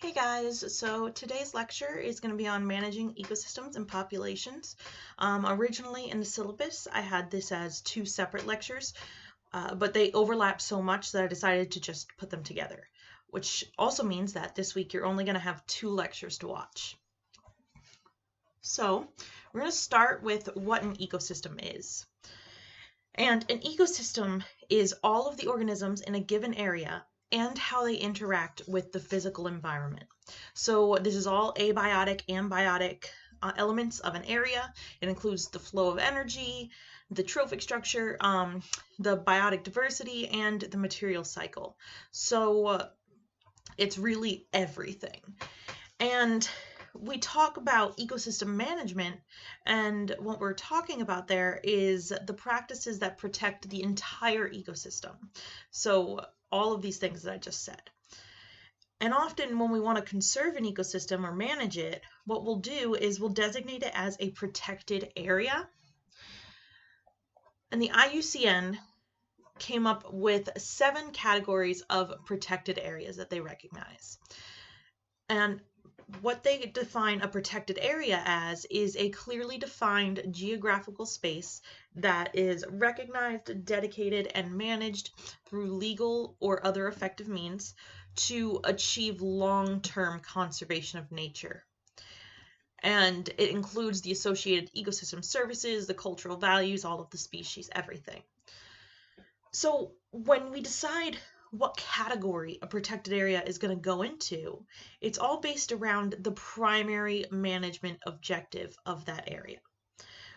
Hey guys, so today's lecture is going to be on managing ecosystems and populations. Originally in the syllabus, I had this as two separate lectures, but they overlap so much that I decided to just put them together, which also means that this week you're only going to have two lectures to watch. So we're going to start with what an ecosystem is. And an ecosystem is all of the organisms in a given area and how they interact with the physical environment. So this is all abiotic and biotic elements of an area. It includes the flow of energy, the trophic structure, the biotic diversity, and the material cycle. So it's really everything. And we talk about ecosystem management, and what we're talking about there is the practices that protect the entire ecosystem. So all of these things that I just said. And often when we want to conserve an ecosystem or manage it, what we'll do is we'll designate it as a protected area. And the IUCN came up with 7 categories of protected areas that they recognize. And what they define a protected area as is a clearly defined geographical space that is recognized, dedicated, and managed through legal or other effective means to achieve long-term conservation of nature. And it includes the associated ecosystem services, the cultural values, all of the species, everything. So when we decide what category a protected area is going to go into, it's all based around the primary management objective of that area.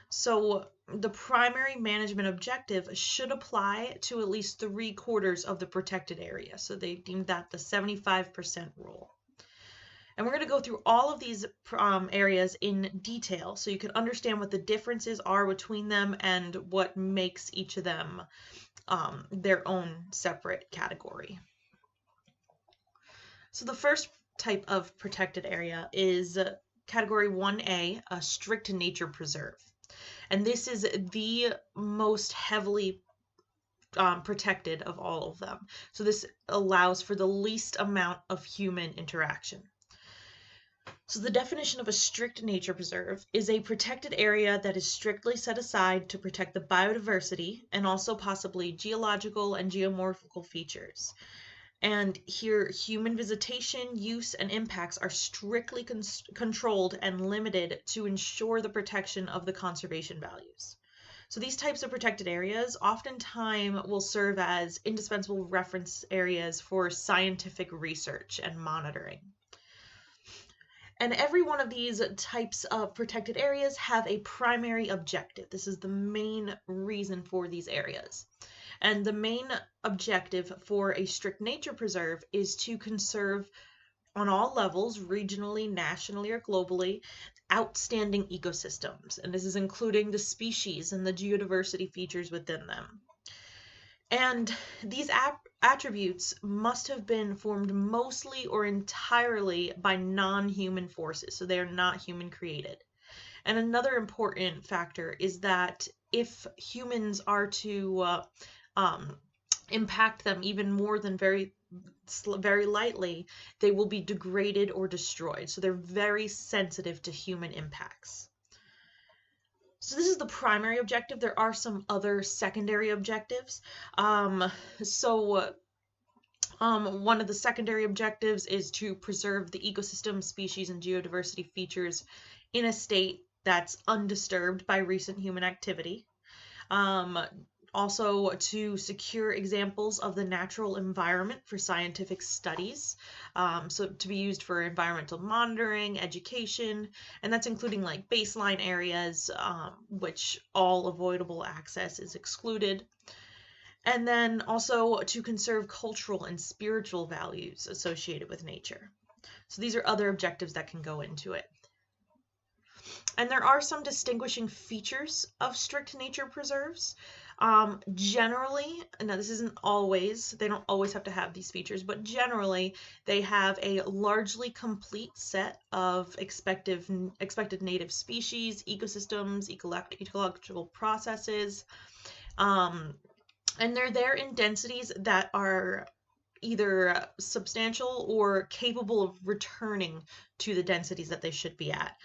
So the primary management objective should apply to at least 3/4 of the protected area. So they deemed that the 75% rule. And we're going to go through all of these areas in detail so you can understand what the differences are between them and what makes each of them their own separate category. So the first type of protected area is category 1A, a strict nature preserve. And this is the most heavily protected of all of them. So this allows for the least amount of human interaction. So the definition of a strict nature preserve is a protected area that is strictly set aside to protect the biodiversity and also possibly geological and geomorphical features. And here, human visitation, use, and impacts are strictly controlled and limited to ensure the protection of the conservation values. So these types of protected areas oftentimes will serve as indispensable reference areas for scientific research and monitoring. And every one of these types of protected areas have a primary objective. This is the main reason for these areas. And the main objective for a strict nature preserve is to conserve on all levels, regionally, nationally, or globally, outstanding ecosystems. And this is including the species and the geodiversity features within them. And these attributes must have been formed mostly or entirely by non-human forces, so they are not human created. And another important factor is that if humans are to impact them even more than very lightly, they will be degraded or destroyed. So they're very sensitive to human impacts. So this is the primary objective. There are some other secondary objectives. One of the secondary objectives is to preserve the ecosystem, species, and geodiversity features in a state that's undisturbed by recent human activity. Also to secure examples of the natural environment for scientific studies, so to be used for environmental monitoring, education, and that's including like baseline areas, which all avoidable access is excluded. And then also to conserve cultural and spiritual values associated with nature. So these are other objectives that can go into it. And there are some distinguishing features of strict nature preserves. Generally, now this isn't always, they don't always have to have these features, but generally they have a largely complete set of expected native species, ecosystems, ecological processes, and they're there in densities that are either substantial or capable of returning to the densities that they should be at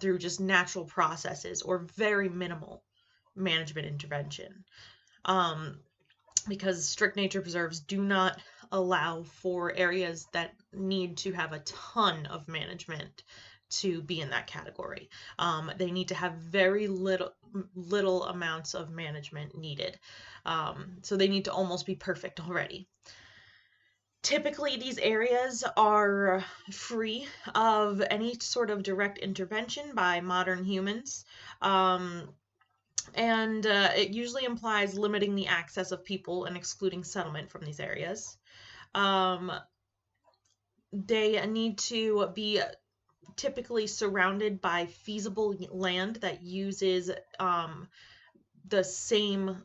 through just natural processes or very minimal management intervention. Because strict nature preserves do not allow for areas that need to have a ton of management to be in that category. They need to have very little amounts of management needed. So they need to almost be perfect already. Typically, these areas are free of any sort of direct intervention by modern humans. And it usually implies limiting the access of people and excluding settlement from these areas. They need to be typically surrounded by feasible land that uses the same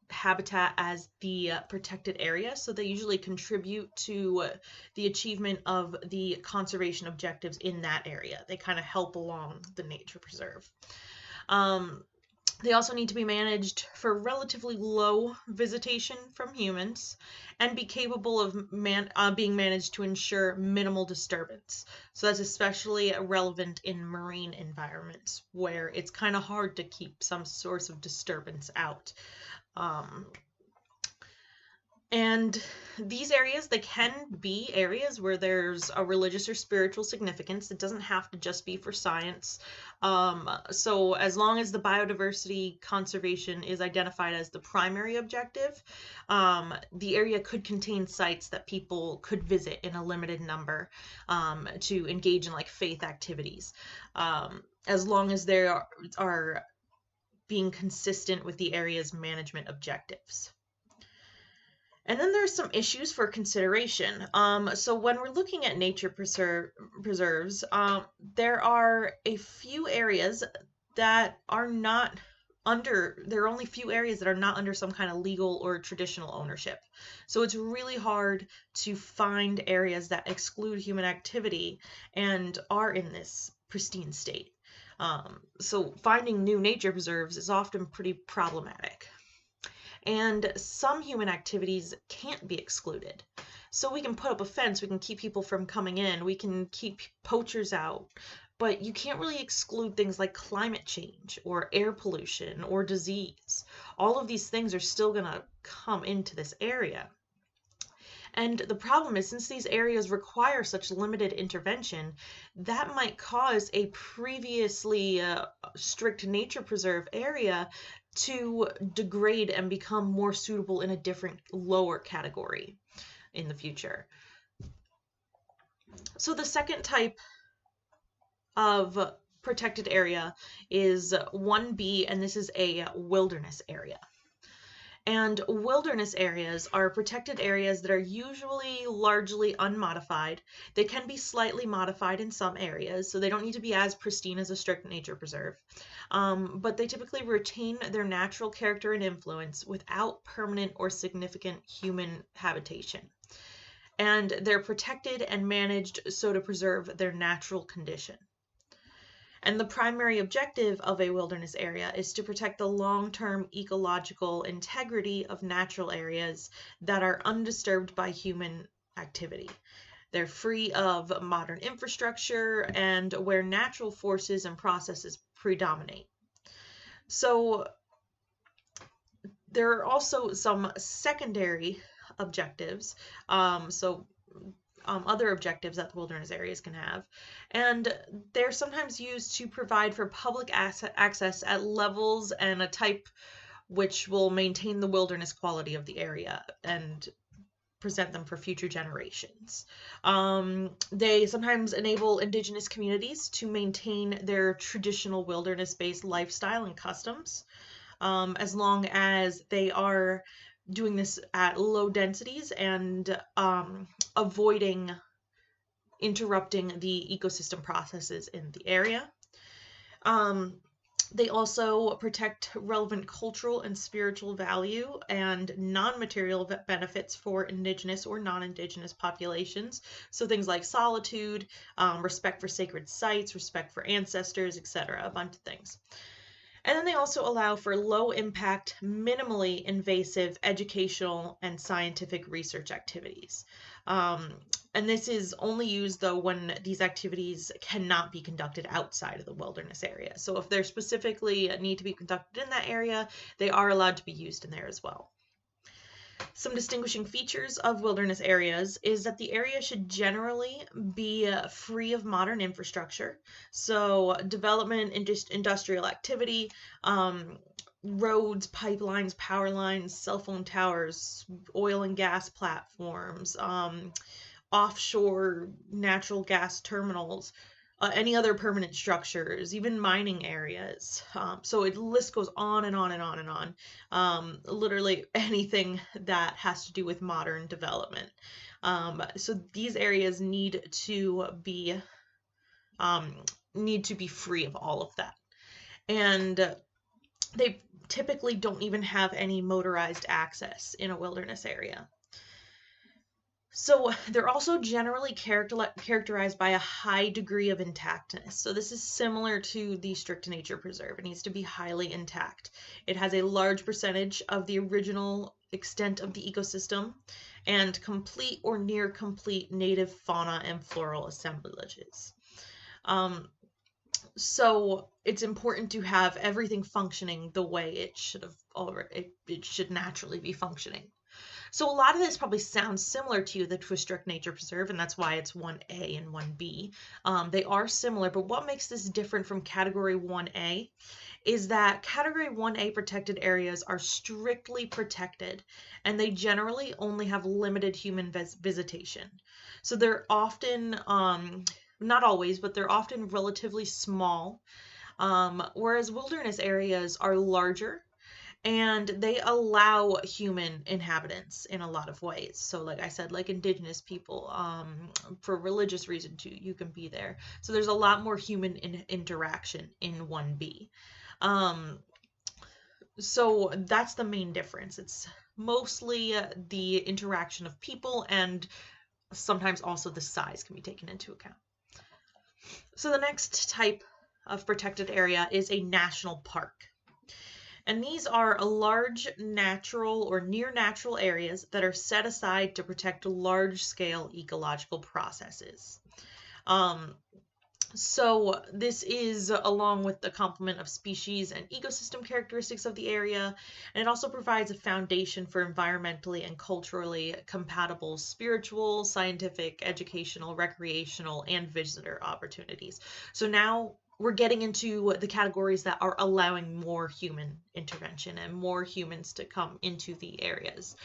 habitat as the protected area, so they usually contribute to the achievement of the conservation objectives in that area. They kind of help along the nature preserve. They also need to be managed for relatively low visitation from humans and be capable of being managed to ensure minimal disturbance. So that's especially relevant in marine environments where it's kind of hard to keep some source of disturbance out. And these areas, they can be areas where there's a religious or spiritual significance. It doesn't have to just be for science. So as long as the biodiversity conservation is identified as the primary objective, the area could contain sites that people could visit in a limited number to engage in like faith activities, as long as they are being consistent with the area's management objectives. And then there's some issues for consideration. So when we're looking at nature preserves, there are a few areas that are not there are only few areas that are not under some kind of legal or traditional ownership. So it's really hard to find areas that exclude human activity and are in this pristine state. So finding new nature preserves is often pretty problematic. And some human activities can't be excluded. So we can put up a fence, we can keep people from coming in, we can keep poachers out, but you can't really exclude things like climate change or air pollution or disease. All of these things are still going to come into this area. And the problem is, since these areas require such limited intervention, that might cause a previously strict nature preserve area to degrade and become more suitable in a different lower category in the future. So the second type of protected area is 1B, and this is a wilderness area. And wilderness areas are protected areas that are usually largely unmodified. They can be slightly modified in some areas, so they don't need to be as pristine as a strict nature preserve. But they typically retain their natural character and influence without permanent or significant human habitation. And they're protected and managed so to preserve their natural condition. And the primary objective of a wilderness area is to protect the long-term ecological integrity of natural areas that are undisturbed by human activity. They're free of modern infrastructure and where natural forces and processes predominate. So there are also some secondary objectives. Other objectives that the wilderness areas can have, and they're sometimes used to provide for public access at levels and a type which will maintain the wilderness quality of the area and present them for future generations. They sometimes enable indigenous communities to maintain their traditional wilderness-based lifestyle and customs, as long as they are doing this at low densities and avoiding interrupting the ecosystem processes in the area. They also protect relevant cultural and spiritual value and non-material benefits for indigenous or non-indigenous populations. So things like solitude, respect for sacred sites, respect for ancestors, etc., a bunch of things. And then they also allow for low impact, minimally invasive educational and scientific research activities. Um, and this is only used though when these activities cannot be conducted outside of the wilderness area. So if they're specifically need to be conducted in that area, they are allowed to be used in there as well. Some distinguishing features of wilderness areas is that the area should generally be free of modern infrastructure. So, development, industrial activity, roads, pipelines, power lines, cell phone towers, oil and gas platforms, offshore natural gas terminals, any other permanent structures, even mining areas. So it list goes on and on and on and on. Literally anything that has to do with modern development. So these areas um, need to be free of all of that, and they typically don't even have any motorized access in a wilderness area. So they're also generally characterized by a high degree of intactness. So this is similar to the strict nature preserve. It needs to be highly intact. It has a large percentage of the original extent of the ecosystem and complete or near complete native fauna and floral assemblages. Um, so it's important to have everything functioning the way it should have already, it should naturally be functioning. So a lot of this probably sounds similar to the Strict Nature Preserve, and that's why it's 1A and 1B. They are similar, but what makes this different from Category 1A is that Category 1A protected areas are strictly protected, and they generally only have limited human visitation. So they're often, not always, but they're often relatively small, whereas wilderness areas are larger and they allow human inhabitants in a lot of ways. So like I said, like indigenous people, for religious reason too, you can be there. So there's a lot more human interaction in 1B. So that's the main difference. It's mostly the interaction of people, and sometimes also the size can be taken into account. So the next type of protected area is a national park. And these are large natural or near natural areas that are set aside to protect large scale ecological processes. Um, so this is along with the complement of species and ecosystem characteristics of the area, and it also provides a foundation for environmentally and culturally compatible spiritual, scientific, educational, recreational, and visitor opportunities. So now we're getting into the categories that are allowing more human intervention and more humans to come into the areas.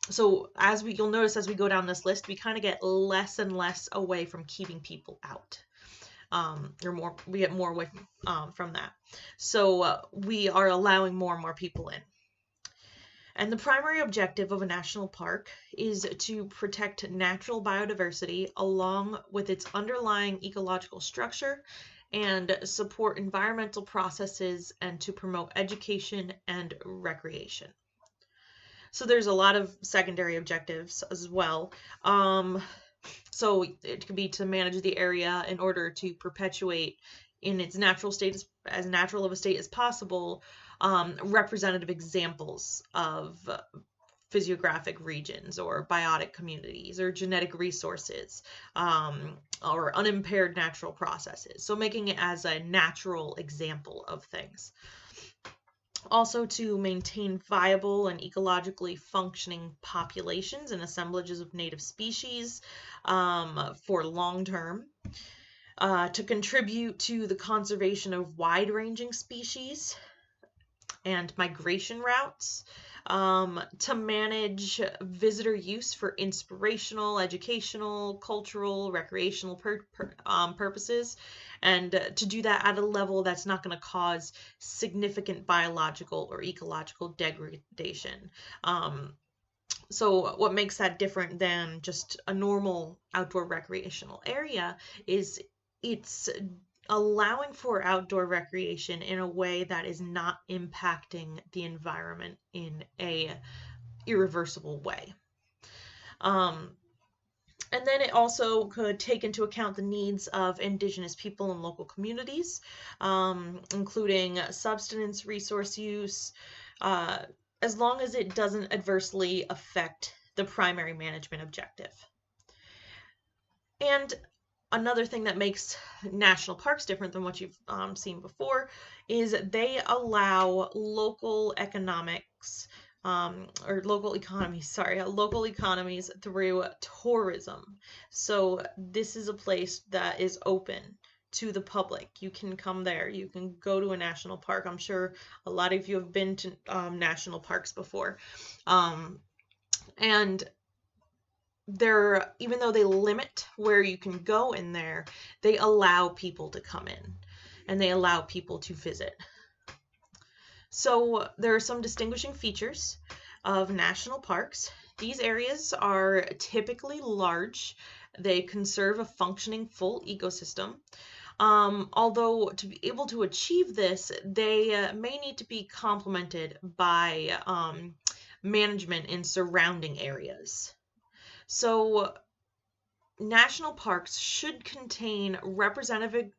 So you'll notice as we go down this list, we kind of get less and less away from keeping people out. We get more away from that. So we are allowing more and more people in. And the primary objective of a national park is to protect natural biodiversity along with its underlying ecological structure and support environmental processes and to promote education and recreation. So there's a lot of secondary objectives as well. So it could be to manage the area in order to perpetuate in its natural state, as natural of a state as possible, representative examples of physiographic regions or biotic communities or genetic resources, or unimpaired natural processes. So making it as a natural example of things. Also to maintain viable and ecologically functioning populations and assemblages of native species for long term. To contribute to the conservation of wide-ranging species and migration routes, to manage visitor use for inspirational, educational, cultural, recreational purposes, and to do that at a level that's not going to cause significant biological or ecological degradation. So what makes that different than just a normal outdoor recreational area is it's allowing for outdoor recreation in a way that is not impacting the environment in a irreversible way. And then it also could take into account the needs of indigenous people and local communities, including subsistence resource use, uh, as long as it doesn't adversely affect the primary management objective. And another thing that makes national parks different than what you've seen before is they allow local economics or local economies through tourism. So this is a place that is open to the public. You can come there. You can go to a national park. I'm sure a lot of you have been to national parks before. And they're, even though they limit where you can go in there, they allow people to come in and they allow people to visit. So there are some distinguishing features of national parks. These areas are typically large. They conserve a functioning full ecosystem. Although to be able to achieve this, they may need to be complemented by management in surrounding areas. So national parks should contain representative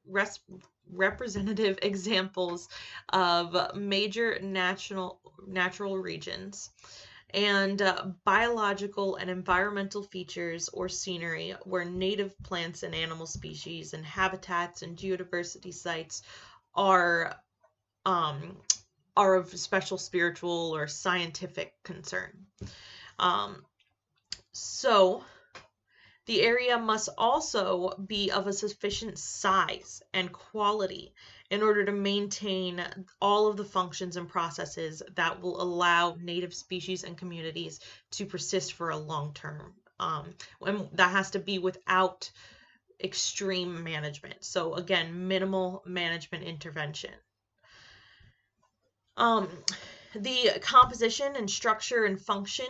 examples of major natural regions and biological and environmental features or scenery where native plants and animal species and habitats and geodiversity sites are of special spiritual or scientific concern. So the area must also be of a sufficient size and quality in order to maintain all of the functions and processes that will allow native species and communities to persist for a long term. And that has to be without extreme management. So again, minimal management intervention. The composition and structure and function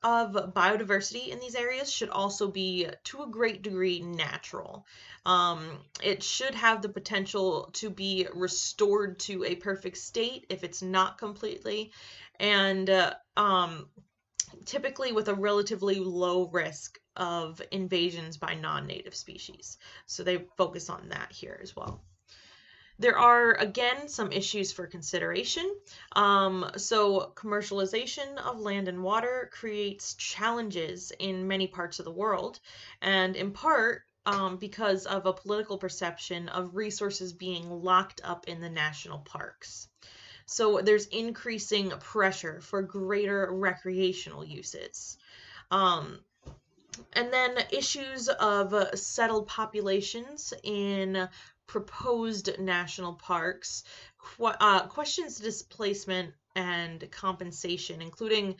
of biodiversity in these areas should also be, to a great degree, natural. It should have the potential to be restored to a perfect state if it's not completely, and typically with a relatively low risk of invasions by non-native species. So they focus on that here as well. There are, again, some issues for consideration. So commercialization of land and water creates challenges in many parts of the world, and in part because of a political perception of resources being locked up in the national parks. So there's increasing pressure for greater recreational uses. And then issues of settled populations in proposed national parks, questions displacement and compensation, including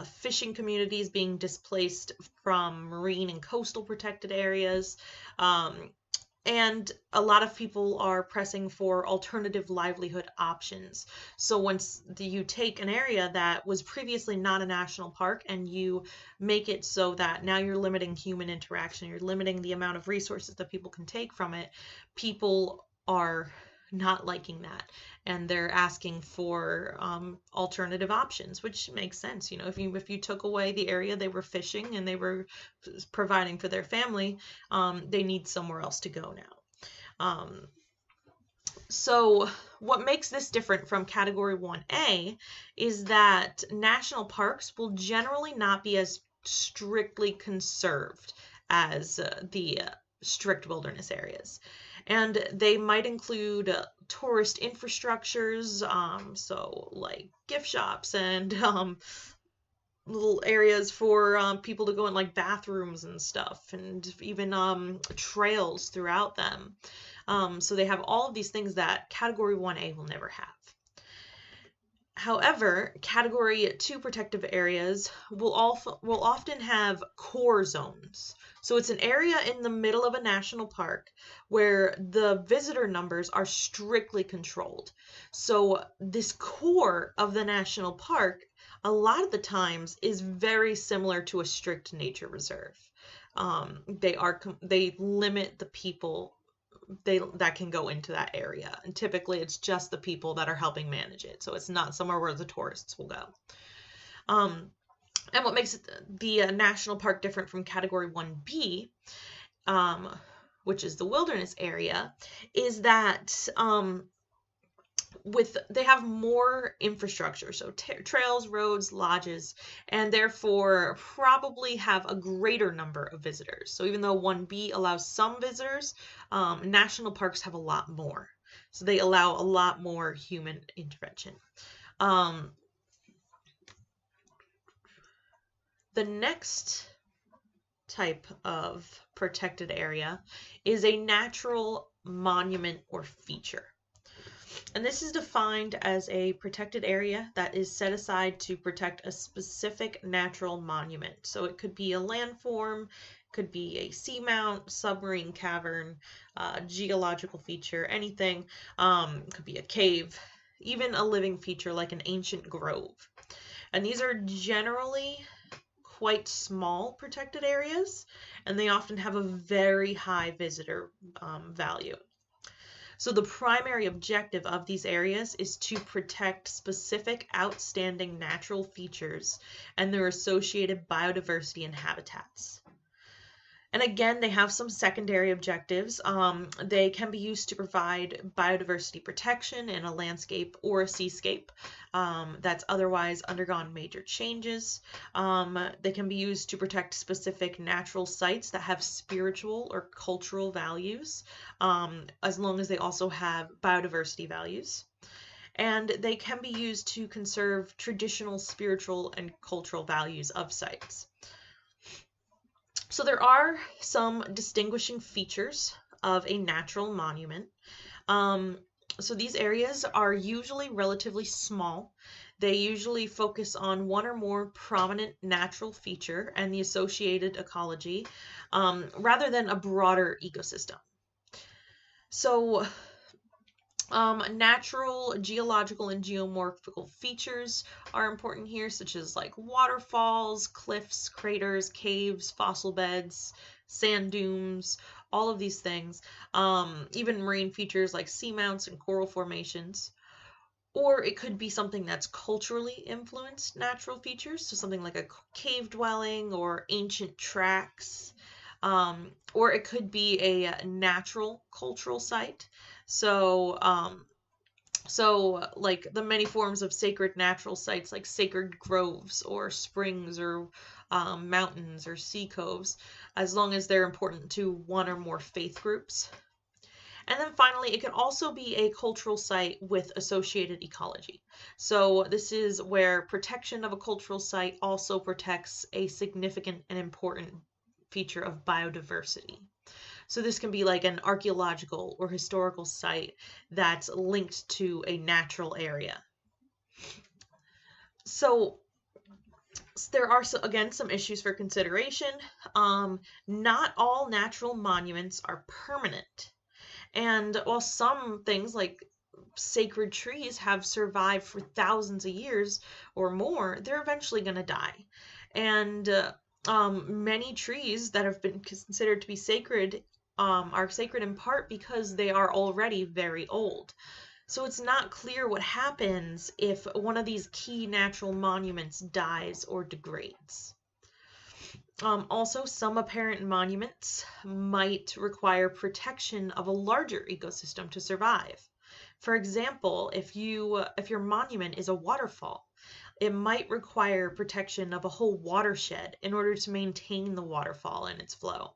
fishing communities being displaced from marine and coastal protected areas. And a lot of people are pressing for alternative livelihood options. So once you take an area that was previously not a national park and you make it so that now you're limiting human interaction, you're limiting the amount of resources that people can take from it, people are not liking that, and they're asking for alternative options, which makes sense. You know, if you took away the area they were fishing and they were providing for their family, they need somewhere else to go now. So what makes this different from Category 1A is that national parks will generally not be as strictly conserved as the strict wilderness areas. And they might include tourist infrastructures, so like gift shops and little areas for people to go in, like bathrooms and stuff, and even trails throughout them. So they have all of these things that Category 1A will never have. However, Category 2 protective areas will often have core zones. So it's an area in the middle of a national park where the visitor numbers are strictly controlled. So this core of the national park, a lot of the times, is very similar to a strict nature reserve. They limit the people that can go into that area, and typically it's just the people that are helping manage it, so it's not somewhere where the tourists will go. And what makes the national park different from Category 1B, which is the wilderness area, is that they have more infrastructure, so trails, roads, lodges, and therefore probably have a greater number of visitors. So even though 1B allows some visitors, national parks have a lot more. So they allow a lot more human intervention. The next type of protected area is a natural monument or feature. And this is defined as a protected area that is set aside to protect a specific natural monument. So it could be a landform, could be a seamount, submarine cavern, geological feature, anything. Could be a cave, even a living feature like an ancient grove. And these are generally quite small protected areas, and they often have a very high visitor value. So the primary objective of these areas is to protect specific outstanding natural features and their associated biodiversity and habitats. And again, they have some secondary objectives. They can be used to provide biodiversity protection in a landscape or a seascape that's otherwise undergone major changes. They can be used to protect specific natural sites that have spiritual or cultural values, as long as they also have biodiversity values. And they can be used to conserve traditional spiritual and cultural values of sites. So there are some distinguishing features of a natural monument. So these areas are usually relatively small. They usually focus on one or more prominent natural feature and the associated ecology, rather than a broader ecosystem. So natural geological and geomorphical features are important here, such as like waterfalls, cliffs, craters, caves, fossil beds, sand dunes, all of these things. Even marine features like seamounts and coral formations. Or it could be something that's culturally influenced natural features, so something like a cave dwelling or ancient tracks. Or it could be a natural cultural site. So, like the many forms of sacred natural sites, like sacred groves or springs or mountains or sea coves, as long as they're important to one or more faith groups. And then finally, it can also be a cultural site with associated ecology. So this is where protection of a cultural site also protects a significant and important feature of biodiversity. So this can be like an archaeological or historical site that's linked to a natural area. So there are, again, some issues for consideration. Not all natural monuments are permanent. And while some things like sacred trees have survived for thousands of years or more, they're eventually going to die. And many trees that have been considered to be sacred are sacred in part because they are already very old. So it's not clear what happens if one of these key natural monuments dies or degrades. Also, some apparent monuments might require protection of a larger ecosystem to survive. For example, if your monument is a waterfall, it might require protection of a whole watershed in order to maintain the waterfall and its flow.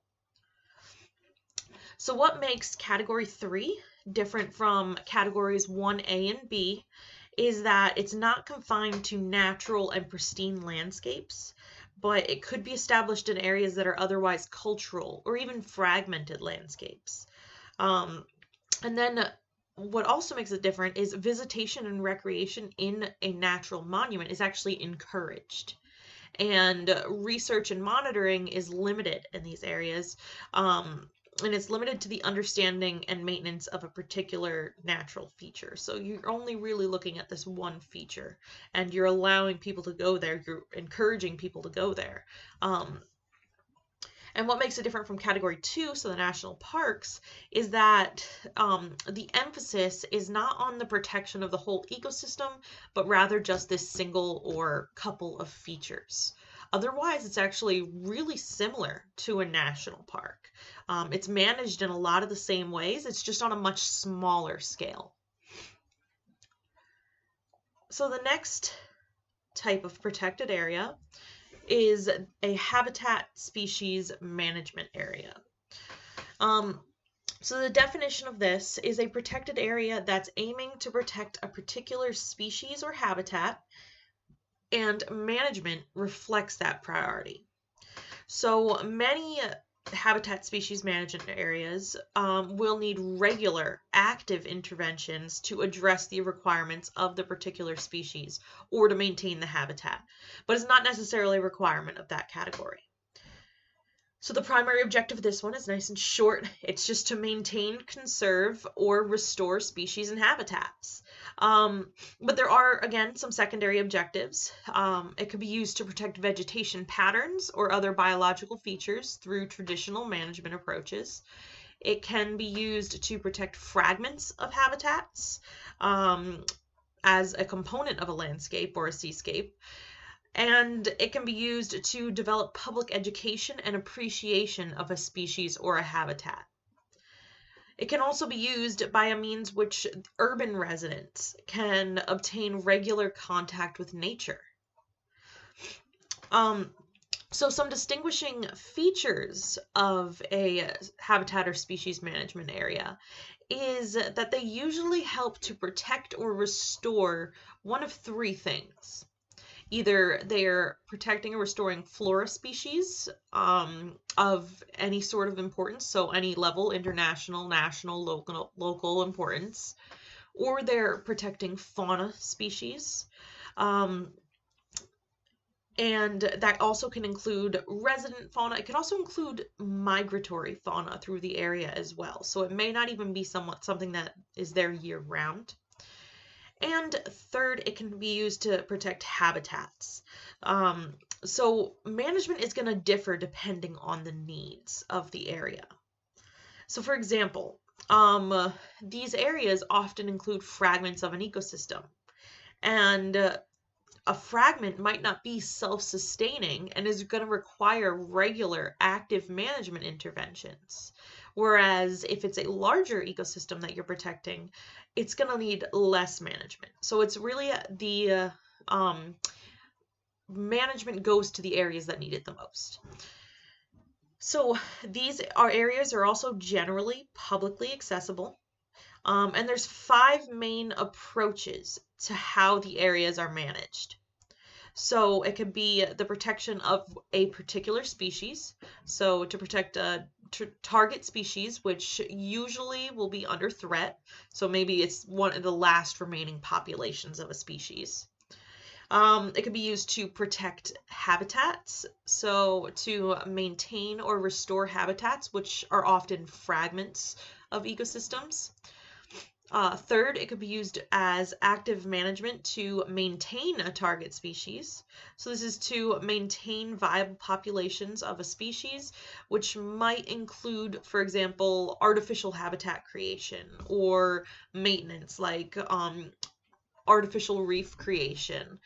So what makes Category 3 different from Categories 1A and B is that it's not confined to natural and pristine landscapes, but it could be established in areas that are otherwise cultural or even fragmented landscapes. And then what also makes it different is visitation and recreation in a natural monument is actually encouraged. And research and monitoring is limited in these areas. And it's limited to the understanding and maintenance of a particular natural feature. So you're only really looking at this one feature, and you're allowing people to go there. You're encouraging people to go there. And what makes it different from Category 2, so the national parks, is that the emphasis is not on the protection of the whole ecosystem, but rather just this single or couple of features. Otherwise, it's actually really similar to a national park. It's managed in a lot of the same ways, it's just on a much smaller scale. So the next type of protected area is a habitat species management area. So the definition of this is a protected area that's aiming to protect a particular species or habitat, and management reflects that priority. So many habitat species management areas will need regular active interventions to address the requirements of the particular species or to maintain the habitat, but it's not necessarily a requirement of that category. So the primary objective of this one is nice and short. It's just to maintain, conserve, or restore species and habitats. But there are, again, some secondary objectives. It could be used to protect vegetation patterns or other biological features through traditional management approaches. It can be used to protect fragments of habitats as a component of a landscape or a seascape. And it can be used to develop public education and appreciation of a species or a habitat. It can also be used by a means which urban residents can obtain regular contact with nature. So some distinguishing features of a habitat or species management area is that they usually help to protect or restore one of three things. Either they're protecting or restoring flora species of any sort of importance, so any level, international, national, local importance, or they're protecting fauna species. And that also can include resident fauna. It can also include migratory fauna through the area as well. So it may not even be something that is there year round. And third, it can be used to protect habitats. So management is going to differ depending on the needs of the area. So for example, these areas often include fragments of an ecosystem. And a fragment might not be self-sustaining and is going to require regular active management interventions. Whereas if it's a larger ecosystem that you're protecting, it's going to need less management. So it's really the management goes to the areas that need it the most. So these areas are also generally publicly accessible. And there's 5 main approaches to how the areas are managed. So it could be the protection of a particular species. So to protect a target species, which usually will be under threat. So maybe it's one of the last remaining populations of a species. It could be used to protect habitats, so to maintain or restore habitats, which are often fragments of ecosystems. Third, it could be used as active management to maintain a target species. So this is to maintain viable populations of a species, which might include, for example, artificial habitat creation or maintenance, like artificial reef creation,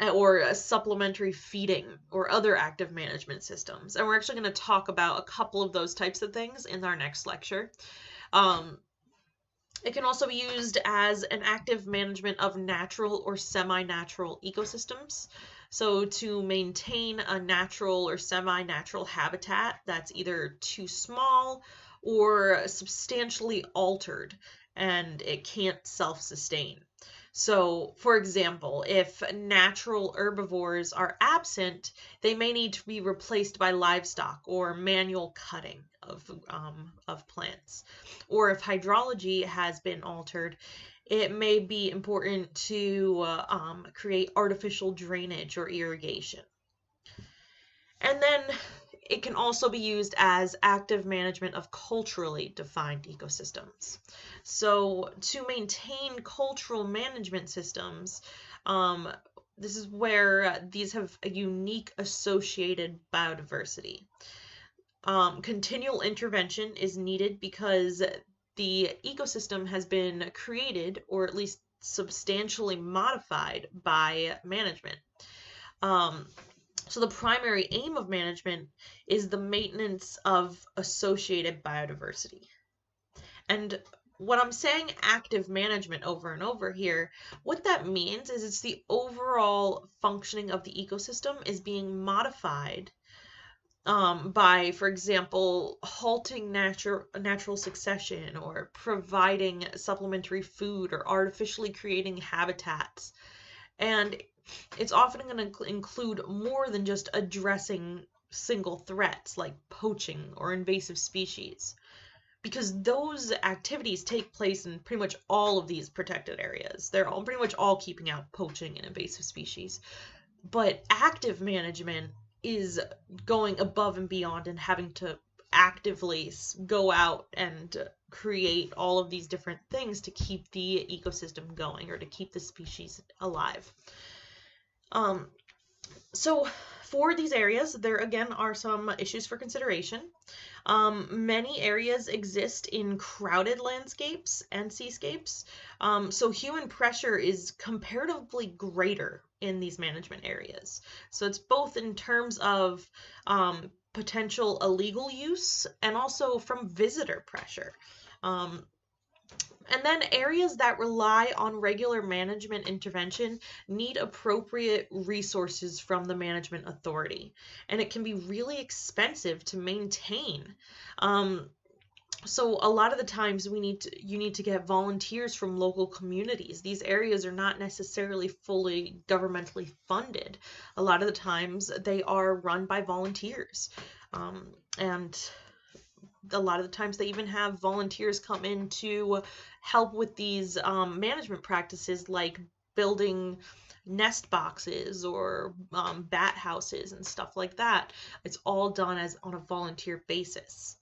or supplementary feeding or other active management systems. And we're actually going to talk about a couple of those types of things in our next lecture. It can also be used as an active management of natural or semi-natural ecosystems. So to maintain a natural or semi-natural habitat that's either too small or substantially altered and it can't self-sustain. So, for example, if natural herbivores are absent, they may need to be replaced by livestock or manual cutting of plants. Or if hydrology has been altered, it may be important to create artificial drainage or irrigation. And then it can also be used as active management of culturally defined ecosystems. So to maintain cultural management systems, this is where these have a unique associated biodiversity. Continual intervention is needed because the ecosystem has been created or at least substantially modified by management. So the primary aim of management is the maintenance of associated biodiversity. And when I'm saying active management over and over here, what that means is it's the overall functioning of the ecosystem is being modified by, for example, halting natural succession or providing supplementary food or artificially creating habitats. And it's often going to include more than just addressing single threats like poaching or invasive species, because those activities take place in pretty much all of these protected areas. They're all pretty much all keeping out poaching and invasive species. But active management is going above and beyond and having to actively go out and create all of these different things to keep the ecosystem going or to keep the species alive. So for these areas, there again are some issues for consideration. Many areas exist in crowded landscapes and seascapes, so human pressure is comparatively greater in these management areas. So it's both in terms of potential illegal use and also from visitor pressure. And then areas that rely on regular management intervention need appropriate resources from the management authority. And it can be really expensive to maintain. So a lot of the times you need to get volunteers from local communities. These areas are not necessarily fully governmentally funded. A lot of the times they are run by volunteers. And a lot of the times they even have volunteers come in to help with these management practices like building nest boxes or bat houses and stuff like that. It's all done as on a volunteer basis.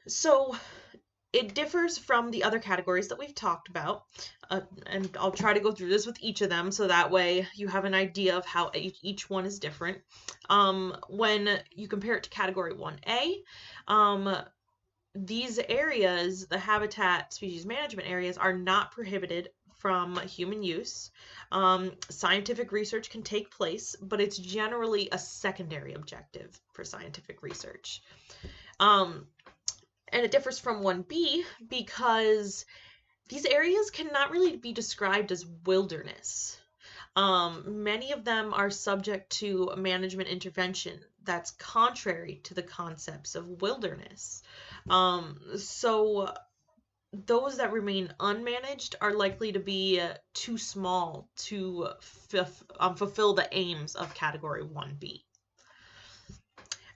So it differs from the other categories that we've talked about, and I'll try to go through this with each of them so that way you have an idea of how each one is different. When you compare it to Category 1A, these areas, the habitat species management areas, are not prohibited from human use. Scientific research can take place, but it's generally a secondary objective for scientific research. And it differs from 1B because these areas cannot really be described as wilderness. Many of them are subject to management intervention that's contrary to the concepts of wilderness. So those that remain unmanaged are likely to be too small to fulfill the aims of Category 1B.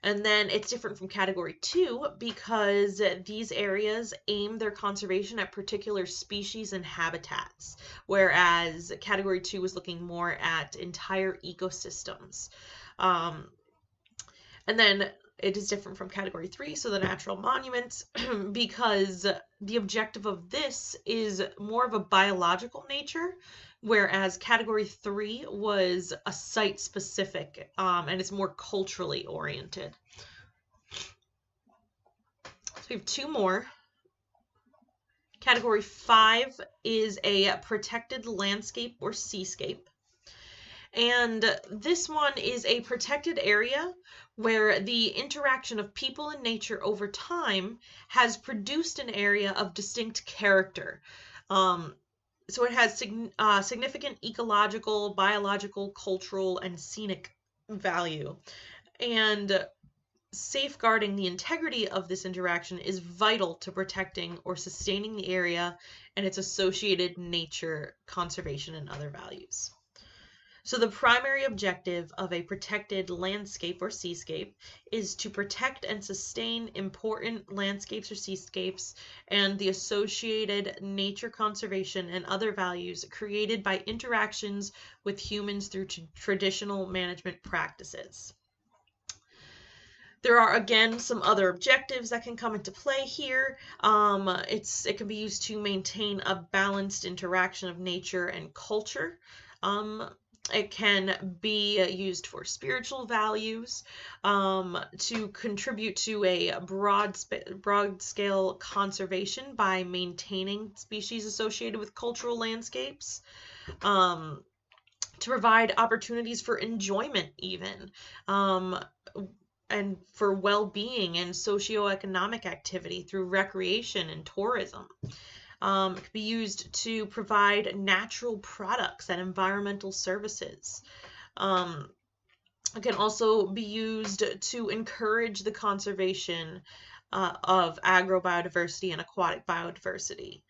And then it's different from Category 2 because these areas aim their conservation at particular species and habitats, whereas Category 2 is looking more at entire ecosystems. And then it is different from Category 3, so the natural monuments, because the objective of this is more of a biological nature, whereas Category 3 was a site specific, and it's more culturally oriented. So we have two more. Category 5 is a protected landscape or seascape. And this one is a protected area where the interaction of people and nature over time has produced an area of distinct character. So it has significant ecological, biological, cultural, and scenic value. And safeguarding the integrity of this interaction is vital to protecting or sustaining the area and its associated nature, conservation, and other values. So the primary objective of a protected landscape or seascape is to protect and sustain important landscapes or seascapes and the associated nature conservation and other values created by interactions with humans through traditional management practices. There are, again, some other objectives that can come into play here. It can be used to maintain a balanced interaction of nature and culture. It can be used for spiritual values, to contribute to a broad scale conservation by maintaining species associated with cultural landscapes. to provide opportunities for enjoyment even, um, and for well-being and socioeconomic activity through recreation and tourism. It could be used to provide natural products and environmental services. Um, it can also be used to encourage the conservation of agrobiodiversity and aquatic biodiversity,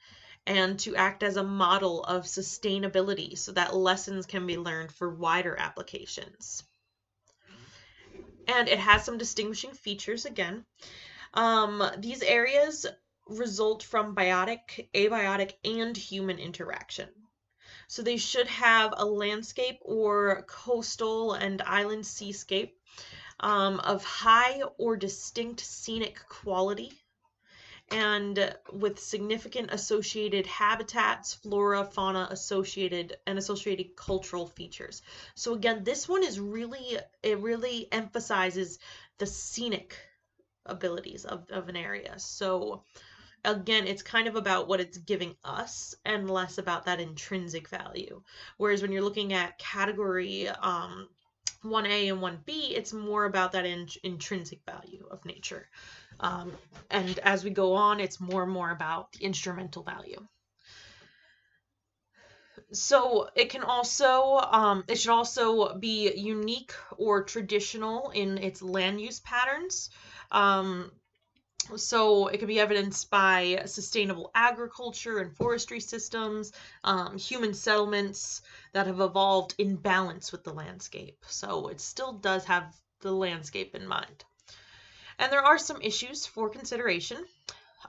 and to act as a model of sustainability so that lessons can be learned for wider applications. And it has some distinguishing features again. These areas result from biotic, abiotic, and human interaction. So they should have a landscape or coastal and island seascape of high or distinct scenic quality, and with significant associated habitats, flora, fauna associated cultural features. So again, this one is it really emphasizes the scenic abilities of an area. So again, it's kind of about what it's giving us and less about that intrinsic value. Whereas when you're looking at category 1A and 1B, it's more about that intrinsic value of nature. And as we go on, it's more and more about the instrumental value. So it can also, it should also be unique or traditional in its land use patterns. So it can be evidenced by sustainable agriculture and forestry systems, human settlements that have evolved in balance with the landscape. So it still does have the landscape in mind. And there are some issues for consideration.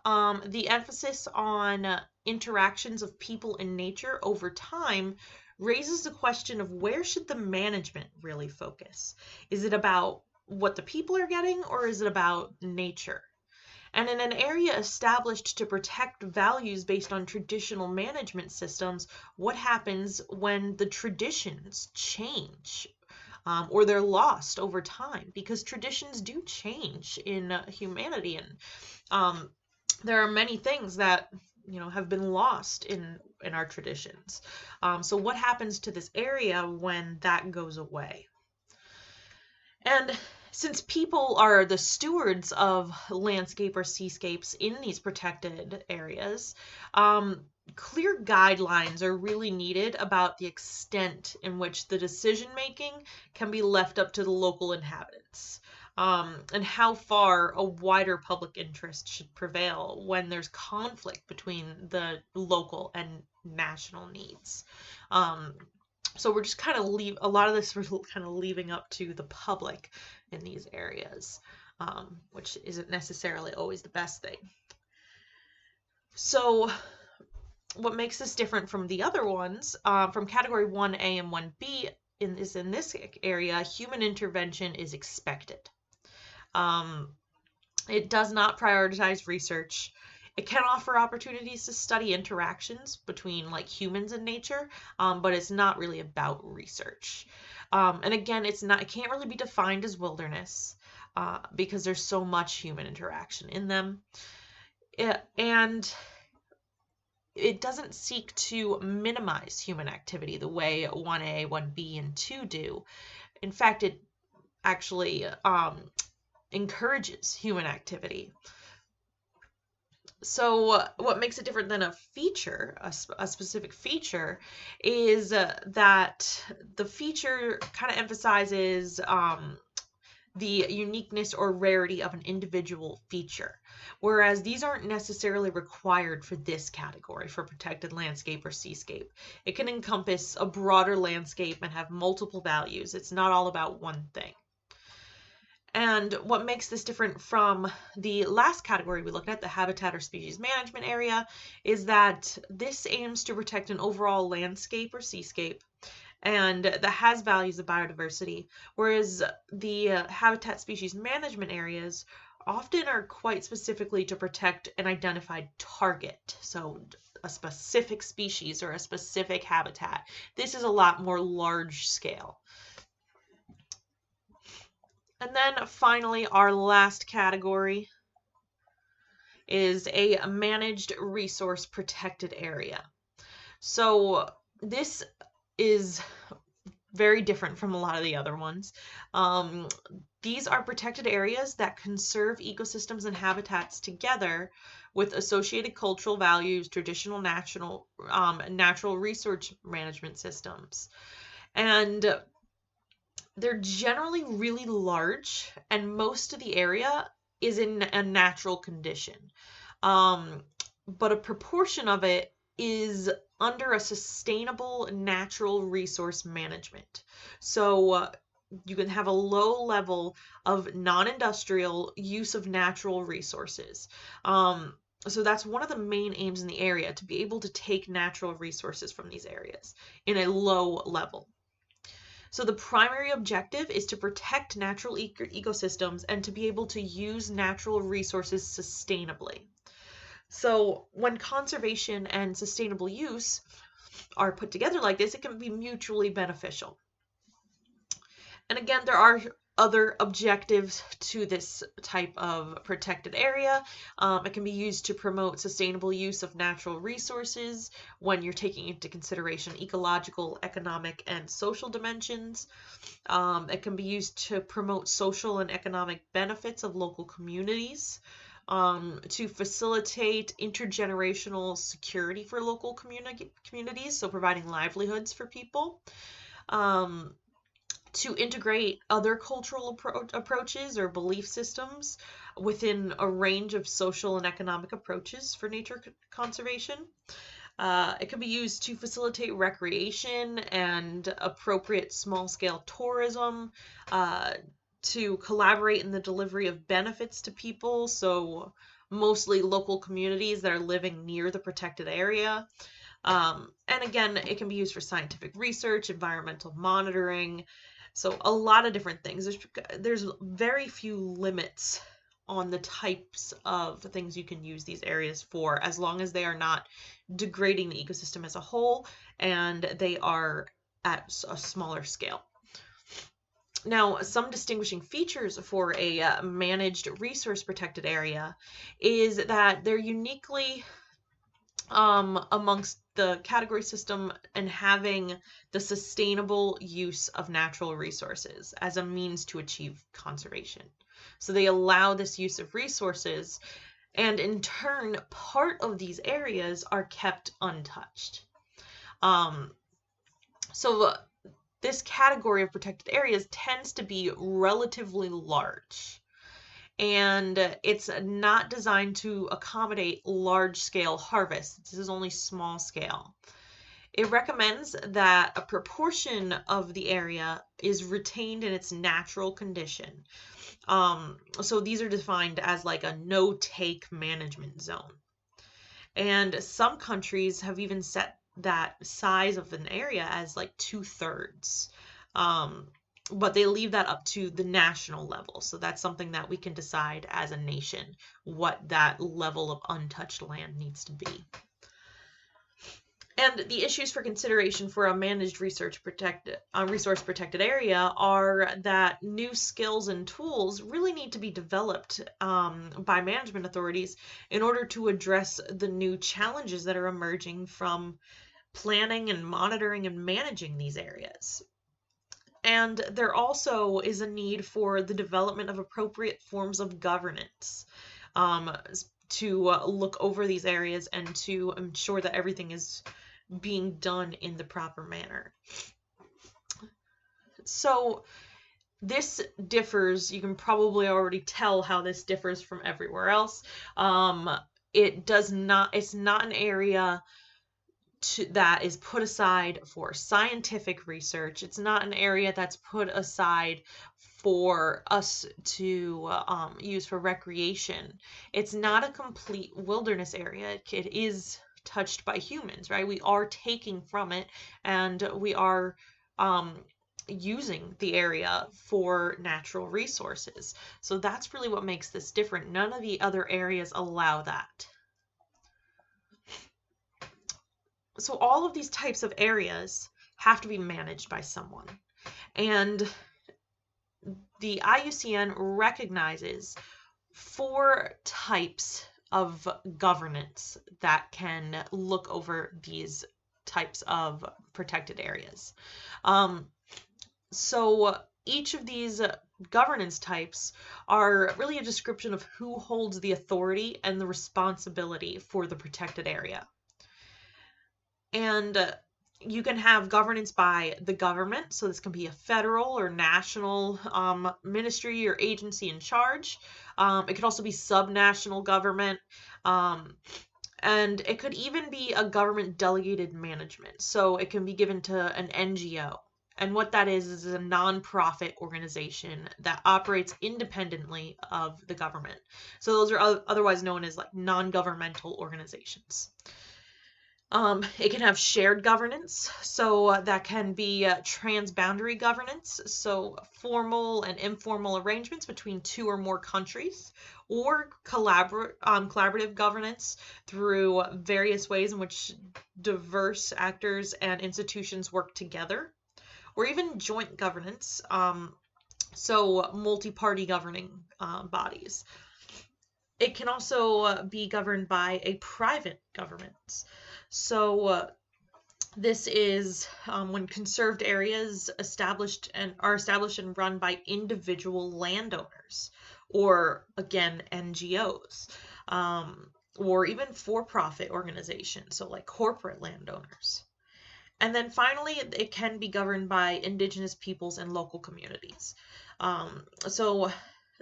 The emphasis on interactions of people and nature over time raises the question of where should the management really focus? Is it about what the people are getting, or is it about nature? And in an area established to protect values based on traditional management systems, what happens when the traditions change? Or they're lost over time, because traditions do change in humanity, and there are many things that have been lost in our traditions. So what happens to this area when that goes away? And since people are the stewards of landscape or seascapes in these protected areas, clear guidelines are really needed about the extent in which the decision making can be left up to the local inhabitants, and how far a wider public interest should prevail when there's conflict between the local and national needs. So we're just kind of a lot of this we're kind of leaving up to the public in these areas, which isn't necessarily always the best thing. So what makes this different from the other ones, from category 1A and 1B, in this area, human intervention is expected. It does not prioritize research. It can offer opportunities to study interactions between humans and nature, but it's not really about research. And again, it can't really be defined as wilderness because there's so much human interaction in them. And it doesn't seek to minimize human activity the way 1A, 1B, and 2 do. In fact, it actually encourages human activity. So what makes it different than a feature, a specific feature, is that the feature kind of emphasizes the uniqueness or rarity of an individual feature, whereas these aren't necessarily required for this category, for protected landscape or seascape. It can encompass a broader landscape and have multiple values. It's not all about one thing. And what makes this different from the last category we looked at, the habitat or species management area, is that this aims to protect an overall landscape or seascape and that has values of biodiversity, whereas the habitat species management areas often are quite specifically to protect an identified target, so a specific species or a specific habitat. This is a lot more large scale. And then finally, our last category is a managed resource protected area. So this is very different from a lot of the other ones. Um, these are protected areas that conserve ecosystems and habitats together with associated cultural values, traditional natural resource management systems. And they're generally really large, and most of the area is in a natural condition. Um, but a proportion of it is under a sustainable natural resource management. So you can have a low level of non-industrial use of natural resources. So that's one of the main aims in the area, to be able to take natural resources from these areas in a low level. So the primary objective is to protect natural ecosystems and to be able to use natural resources sustainably. So when conservation and sustainable use are put together like this, it can be mutually beneficial. And again, there are other objectives to this type of protected area. It can be used to promote sustainable use of natural resources when you're taking into consideration ecological, economic, and social dimensions. It can be used to promote social and economic benefits of local communities, to facilitate intergenerational security for local communities, so providing livelihoods for people. Um, to integrate other cultural approaches or belief systems within a range of social and economic approaches for nature conservation. It can be used to facilitate recreation and appropriate small-scale tourism, to collaborate in the delivery of benefits to people, so mostly local communities that are living near the protected area. And again, it can be used for scientific research, environmental monitoring, so a lot of different things. There's very few limits on the types of things you can use these areas for, as long as they are not degrading the ecosystem as a whole and they are at a smaller scale. Now, some distinguishing features for a managed resource protected area is that they're uniquely amongst the category system and having the sustainable use of natural resources as a means to achieve conservation. So they allow this use of resources, and in turn, part of these areas are kept untouched. So this category of protected areas tends to be relatively large, and it's not designed to accommodate large-scale harvests. This is only small scale. It recommends that a proportion of the area is retained in its natural condition. So these are defined as like a no-take management zone. And some countries have even set that size of an area as like 2/3. But they leave that up to the national level. So that's something that we can decide as a nation, what that level of untouched land needs to be. And the issues for consideration for a managed resource protected area are that new skills and tools really need to be developed by management authorities in order to address the new challenges that are emerging from planning and monitoring and managing these areas. And there also is a need for the development of appropriate forms of governance, to look over these areas and to ensure that everything is being done in the proper manner. So this differs, you can probably already tell how this differs from everywhere else. It's not an area that is put aside for scientific research. It's not an area that's put aside for us to use for recreation. It's not a complete wilderness area. It is touched by humans, right? We are taking from it, and we are using the area for natural resources. So that's really what makes this different. None of the other areas allow that. So all of these types of areas have to be managed by someone. And the IUCN recognizes 4 types of governance that can look over these types of protected areas. So each of these governance types are really a description of who holds the authority and the responsibility for the protected area. And you can have governance by the government, so this can be a federal or national ministry or agency in charge. It could also be subnational government, um, and it could even be a government delegated management. So it can be given to an NGO. And what that is a nonprofit organization that operates independently of the government. So those are otherwise known as like non-governmental organizations. It can have shared governance, so that can be transboundary governance, so formal and informal arrangements between two or more countries, or collaborative governance through various ways in which diverse actors and institutions work together, or even joint governance, so multi-party governing bodies. It can also be governed by a private government. So this is when conserved areas are established and run by individual landowners, or again NGOs, or even for-profit organizations, so like corporate landowners. And then finally, it can be governed by indigenous peoples and local communities. So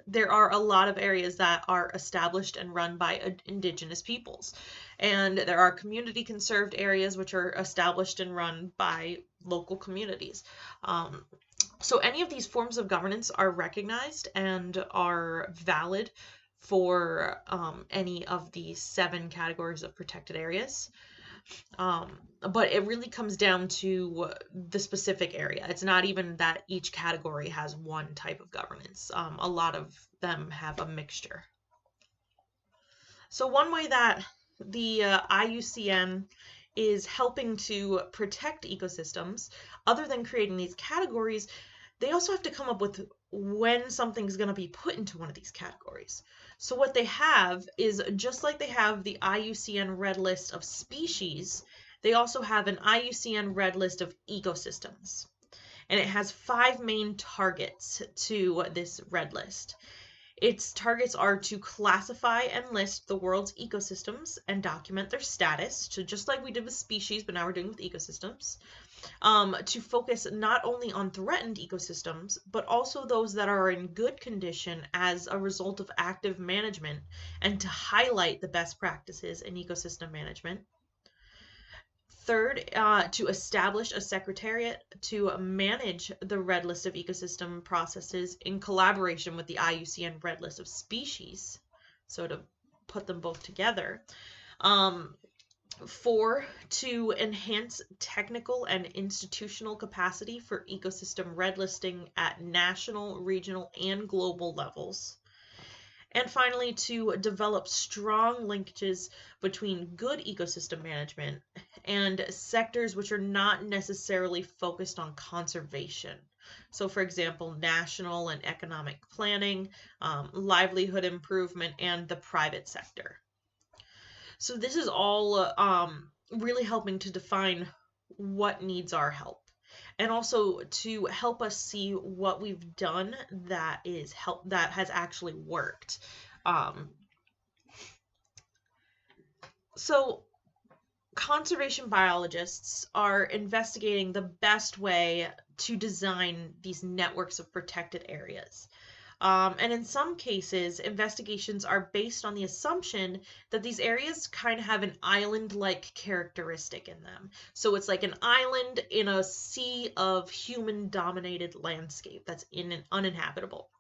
there are a lot of areas that are established and run by indigenous peoples. And there are community conserved areas which are established and run by local communities. So any of these forms of governance are recognized and are valid for any of the 7 categories of protected areas. But it really comes down to the specific area. It's not even that each category has one type of governance. A lot of them have a mixture. So one way that the IUCN is helping to protect ecosystems, other than creating these categories, they also have to come up with when something's going to be put into one of these categories. So what they have is, just like they have the IUCN Red List of species, they also have an IUCN Red List of ecosystems. And it has 5 main targets to this red list. Its targets are to classify and list the world's ecosystems and document their status, so just like we did with species, but now we're doing with ecosystems. To focus not only on threatened ecosystems, but also those that are in good condition as a result of active management, and to highlight the best practices in ecosystem management. Third, to establish a secretariat to manage the Red List of ecosystem processes in collaboration with the IUCN Red List of species. So to put them both together. 4, to enhance technical and institutional capacity for ecosystem red listing at national, regional, and global levels. And finally, to develop strong linkages between good ecosystem management and sectors which are not necessarily focused on conservation. So, for example, national and economic planning, livelihood improvement, and the private sector. So this is all really helping to define what needs our help, and also to help us see what we've done that has actually worked. So conservation biologists are investigating the best way to design these networks of protected areas. And in some cases, investigations are based on the assumption that these areas kind of have an island-like characteristic in them. So it's like an island in a sea of human-dominated landscape that's uninhabitable.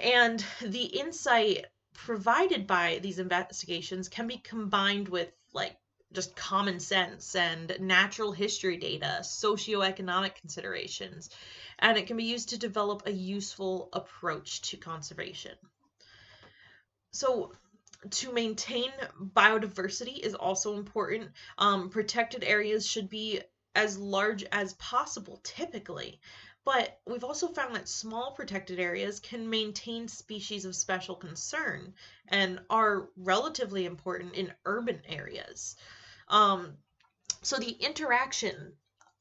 And the insight provided by these investigations can be combined with like just common sense and natural history data, socioeconomic considerations, and it can be used to develop a useful approach to conservation. So to maintain biodiversity is also important. Protected areas should be as large as possible, typically. But we've also found that small protected areas can maintain species of special concern and are relatively important in urban areas. So the interaction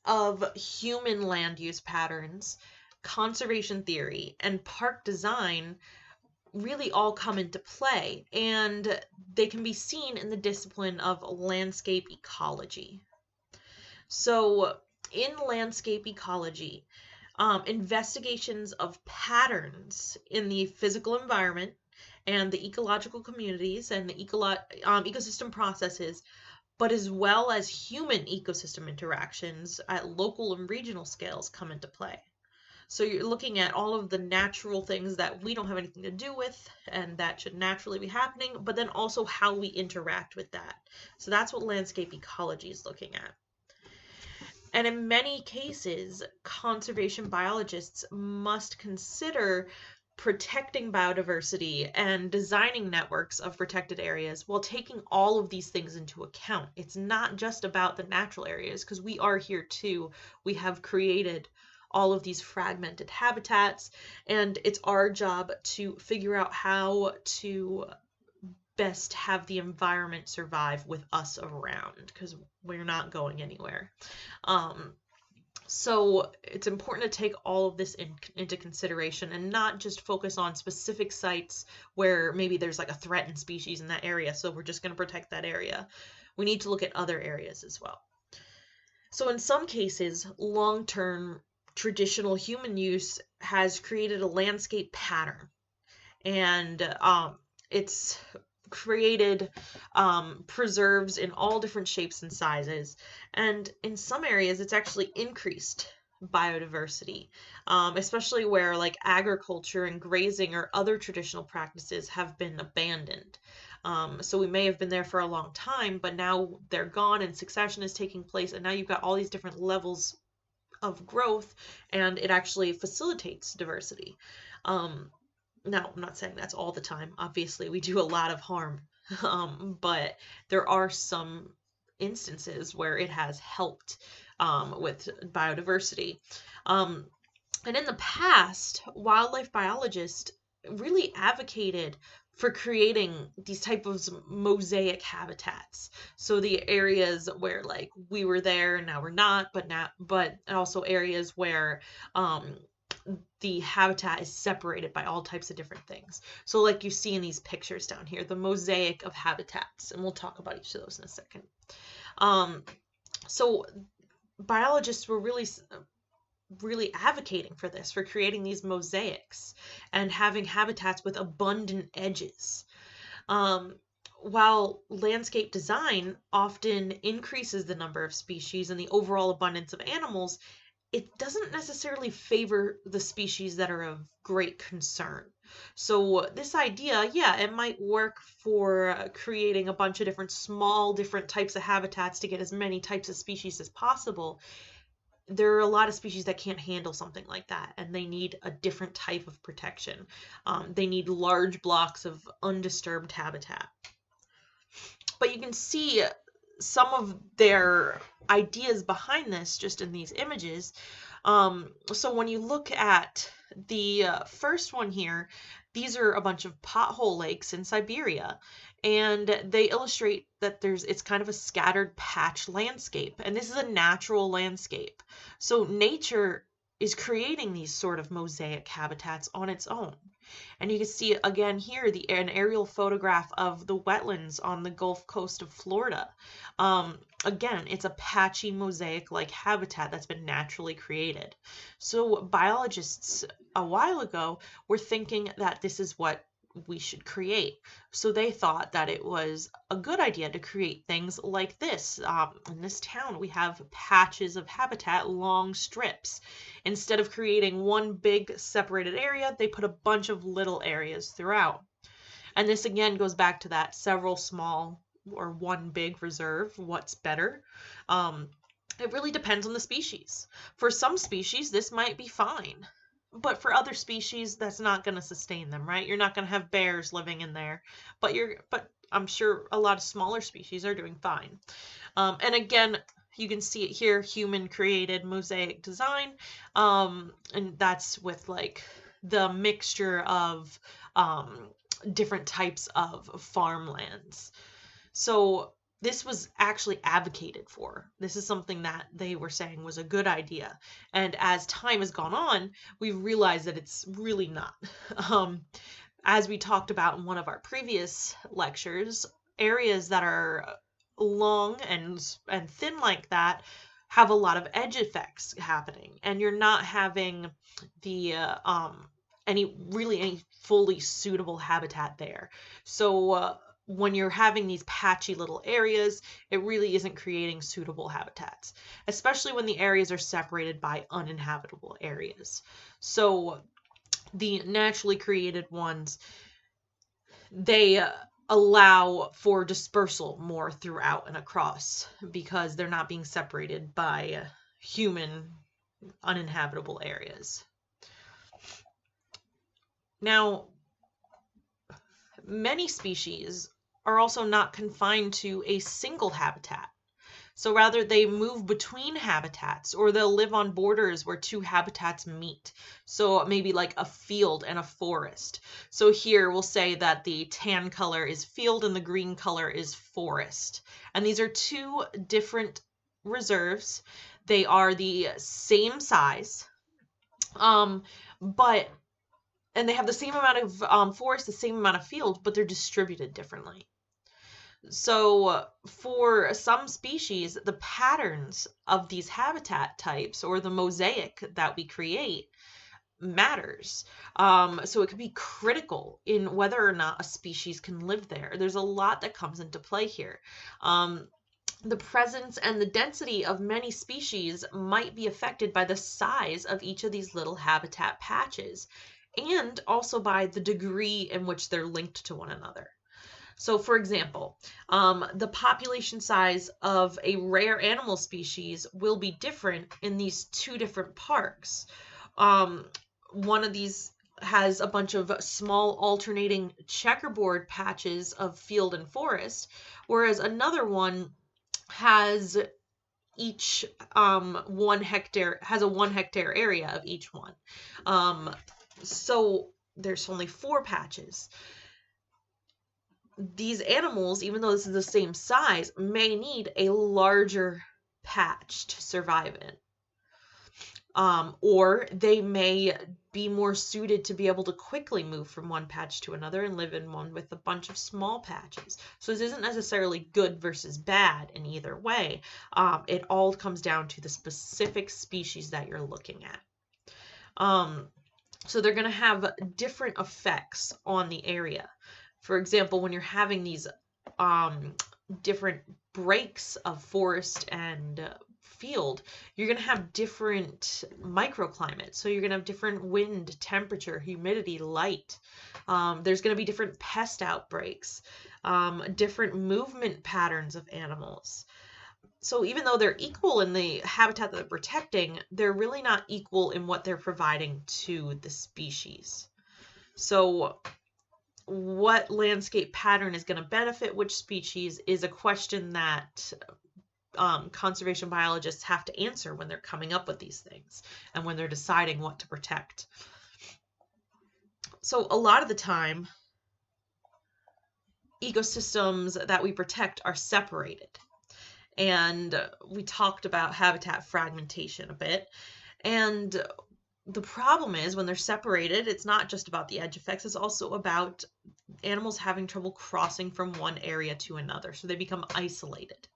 of human land use patterns, conservation theory, and park design really all come into play, and they can be seen in the discipline of landscape ecology. So, in landscape ecology, investigations of patterns in the physical environment and the ecological communities and the ecosystem processes, but as well as human ecosystem interactions at local and regional scales come into play. So you're looking at all of the natural things that we don't have anything to do with and that should naturally be happening, but then also how we interact with that. So that's what landscape ecology is looking at. And in many cases, conservation biologists must consider protecting biodiversity and designing networks of protected areas while taking all of these things into account. It's not just about the natural areas, because we are here too. We have created all of these fragmented habitats, and it's our job to figure out how to best have the environment survive with us around, because we're not going anywhere. So it's important to take all of this into consideration and not just focus on specific sites where maybe there's like a threatened species in that area, so we're just going to protect that area. We need to look at other areas as well. So in some cases, long-term traditional human use has created a landscape pattern, and it's created preserves in all different shapes and sizes, and in some areas it's actually increased biodiversity, especially where like agriculture and grazing or other traditional practices have been abandoned. So we may have been there for a long time, but now they're gone and succession is taking place, and now you've got all these different levels of growth, and it actually facilitates diversity. Now, I'm not saying that's all the time. Obviously, we do a lot of harm, but there are some instances where it has helped with biodiversity. And in the past, wildlife biologists really advocated for creating these type of mosaic habitats. So the areas where like we were there and now we're not, but also areas where the habitat is separated by all types of different things. So like you see in these pictures down here, the mosaic of habitats, and we'll talk about each of those in a second. So biologists were really advocating for this, for creating these mosaics and having habitats with abundant edges. While landscape design often increases the number of species and the overall abundance of animals, it doesn't necessarily favor the species that are of great concern. So this idea, yeah, it might work for creating a bunch of different types of habitats to get as many types of species as possible. There are a lot of species that can't handle something like that, and they need a different type of protection. They need large blocks of undisturbed habitat. But you can see some of their ideas behind this just in these images. So when you look at the first one here, these are a bunch of pothole lakes in Siberia, and they illustrate that it's kind of a scattered patch landscape, and this is a natural landscape. So nature is creating these sort of mosaic habitats on its own. And you can see again here an aerial photograph of the wetlands on the Gulf Coast of Florida. Again, it's a patchy mosaic-like habitat that's been naturally created. So biologists a while ago were thinking that this is what we should create. So they thought that it was a good idea to create things like this. In this town, we have patches of habitat, long strips. Instead of creating one big separated area, they put a bunch of little areas throughout. And this again goes back to that several small or one big reserve. What's better? It really depends on the species. For some species, this might be fine. But for other species, that's not going to sustain them, right? You're not going to have bears living in there, but I'm sure a lot of smaller species are doing fine. And again, you can see it here, human created mosaic design. And that's with like the mixture of different types of farmlands. So this was actually advocated for. This is something that they were saying was a good idea. And as time has gone on, we've realized that it's really not. Um, as we talked about in one of our previous lectures, areas that are long and thin like that have a lot of edge effects happening, and you're not having the any fully suitable habitat there. So when you're having these patchy little areas, it really isn't creating suitable habitats, especially when the areas are separated by uninhabitable areas. So the naturally created ones, they allow for dispersal more throughout and across because they're not being separated by human uninhabitable areas. Now, many species are also not confined to a single habitat. So rather, they move between habitats, or they'll live on borders where two habitats meet. So maybe like a field and a forest. So here we'll say that the tan color is field and the green color is forest. And these are two different reserves. They are the same size, but and they have the same amount of forest, the same amount of field, but they're distributed differently. So for some species, the patterns of these habitat types, or the mosaic that we create, matters. So it could be critical in whether or not a species can live there. There's a lot that comes into play here. The presence and the density of many species might be affected by the size of each of these little habitat patches, and also by the degree in which they're linked to one another. So, for example, the population size of a rare animal species will be different in these two different parks. One of these has a bunch of small alternating checkerboard patches of field and forest, whereas another one has each 1 hectare, has a 1 hectare area of each one. So there's only 4 patches. These animals, even though this is the same size, may need a larger patch to survive in. Or they may be more suited to be able to quickly move from one patch to another and live in one with a bunch of small patches. So this isn't necessarily good versus bad in either way. It all comes down to the specific species that you're looking at. So they're going to have different effects on the area. For example, when you're having these different breaks of forest and field, you're going to have different microclimates. So you're going to have different wind, temperature, humidity, light. There's going to be different pest outbreaks, different movement patterns of animals. So even though they're equal in the habitat that they're protecting, they're really not equal in what they're providing to the species. So what landscape pattern is going to benefit which species is a question that conservation biologists have to answer when they're coming up with these things and when they're deciding what to protect. So a lot of the time, ecosystems that we protect are separated. And we talked about habitat fragmentation a bit. And the problem is when they're separated, it's not just about the edge effects, it's also about animals having trouble crossing from one area to another. So they become isolated.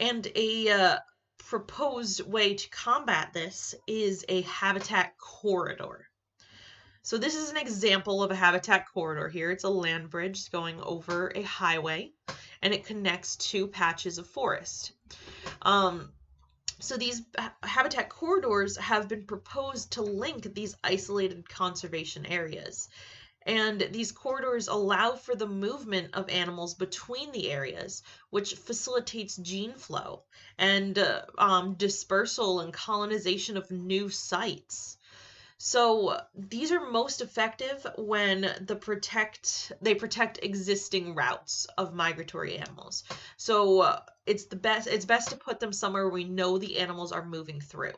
And a proposed way to combat this is a habitat corridor. So this is an example of a habitat corridor here. It's a land bridge going over a highway, and it connects 2 patches of forest. So these habitat corridors have been proposed to link these isolated conservation areas. And these corridors allow for the movement of animals between the areas, which facilitates gene flow and dispersal and colonization of new sites. So these are most effective when they protect existing routes of migratory animals. So it's best to put them somewhere we know the animals are moving through.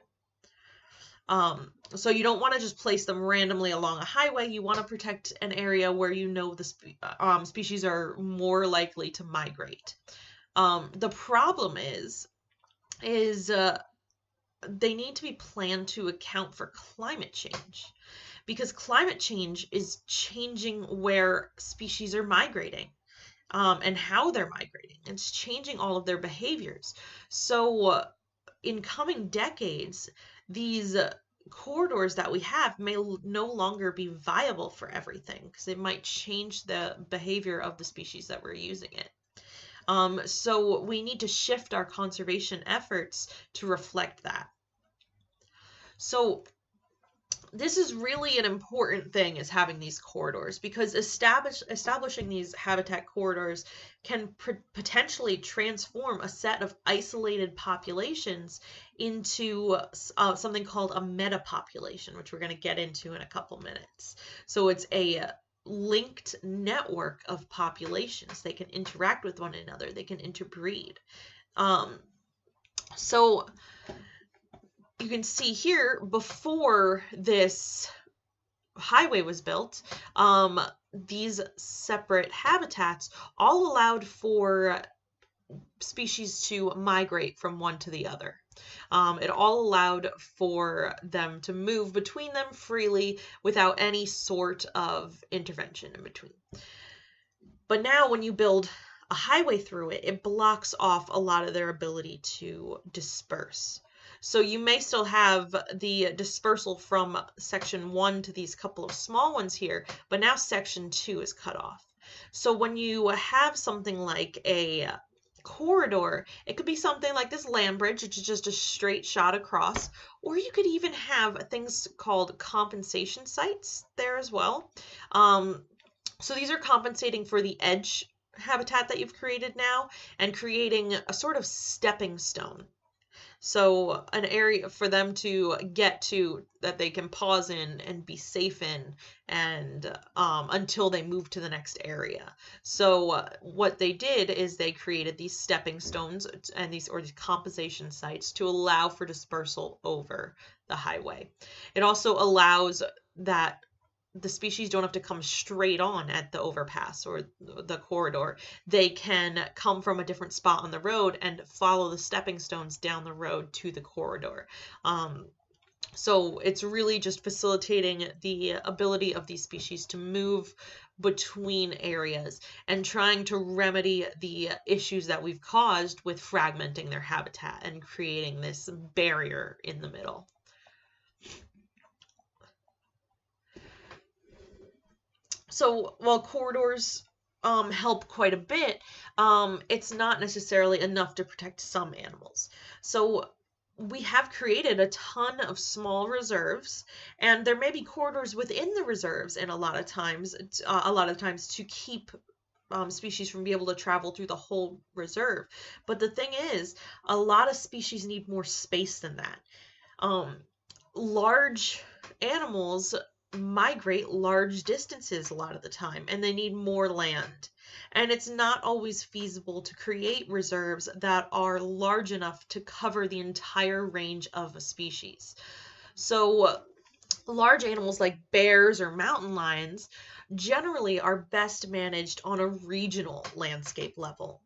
So you don't want to just place them randomly along a highway. You want to protect an area where you know the species are more likely to migrate. The problem is they need to be planned to account for climate change, because climate change is changing where species are migrating, and how they're migrating. It's changing all of their behaviors. So, in coming decades, these corridors that we have may no longer be viable for everything, because it might change the behavior of the species that we're using it. So we need to shift our conservation efforts to reflect that. So this is really an important thing, is having these corridors, because establishing these habitat corridors can potentially transform a set of isolated populations into something called a metapopulation, which we're going to get into in a couple minutes. So it's a linked network of populations. They can interact with one another, they can interbreed. So you can see here, before this highway was built, these separate habitats all allowed for species to migrate from one to the other. It all allowed for them to move between them freely without any sort of intervention in between. But now when you build a highway through it, it blocks off a lot of their ability to disperse. So you may still have the dispersal from section 1 to these couple of small ones here, but now section 2 is cut off. So when you have something like a corridor, it could be something like this land bridge, which is just a straight shot across, or you could even have things called compensation sites there as well. So these are compensating for the edge habitat that you've created now, and creating a sort of stepping stone. So an area for them to get to, that they can pause in and be safe in, and until they move to the next area. So what they did is they created these stepping stones and these compensation sites to allow for dispersal over the highway. It also allows that the species don't have to come straight on at the overpass or the corridor. They can come from a different spot on the road and follow the stepping stones down the road to the corridor. So it's really just facilitating the ability of these species to move between areas and trying to remedy the issues that we've caused with fragmenting their habitat and creating this barrier in the middle. So while corridors help quite a bit, it's not necessarily enough to protect some animals. So we have created a ton of small reserves, and there may be corridors within the reserves, and a lot of times to keep species from being able to travel through the whole reserve. But the thing is, a lot of species need more space than that. Large animals migrate large distances a lot of the time, and they need more land. And it's not always feasible to create reserves that are large enough to cover the entire range of a species. So large animals like bears or mountain lions generally are best managed on a regional landscape level.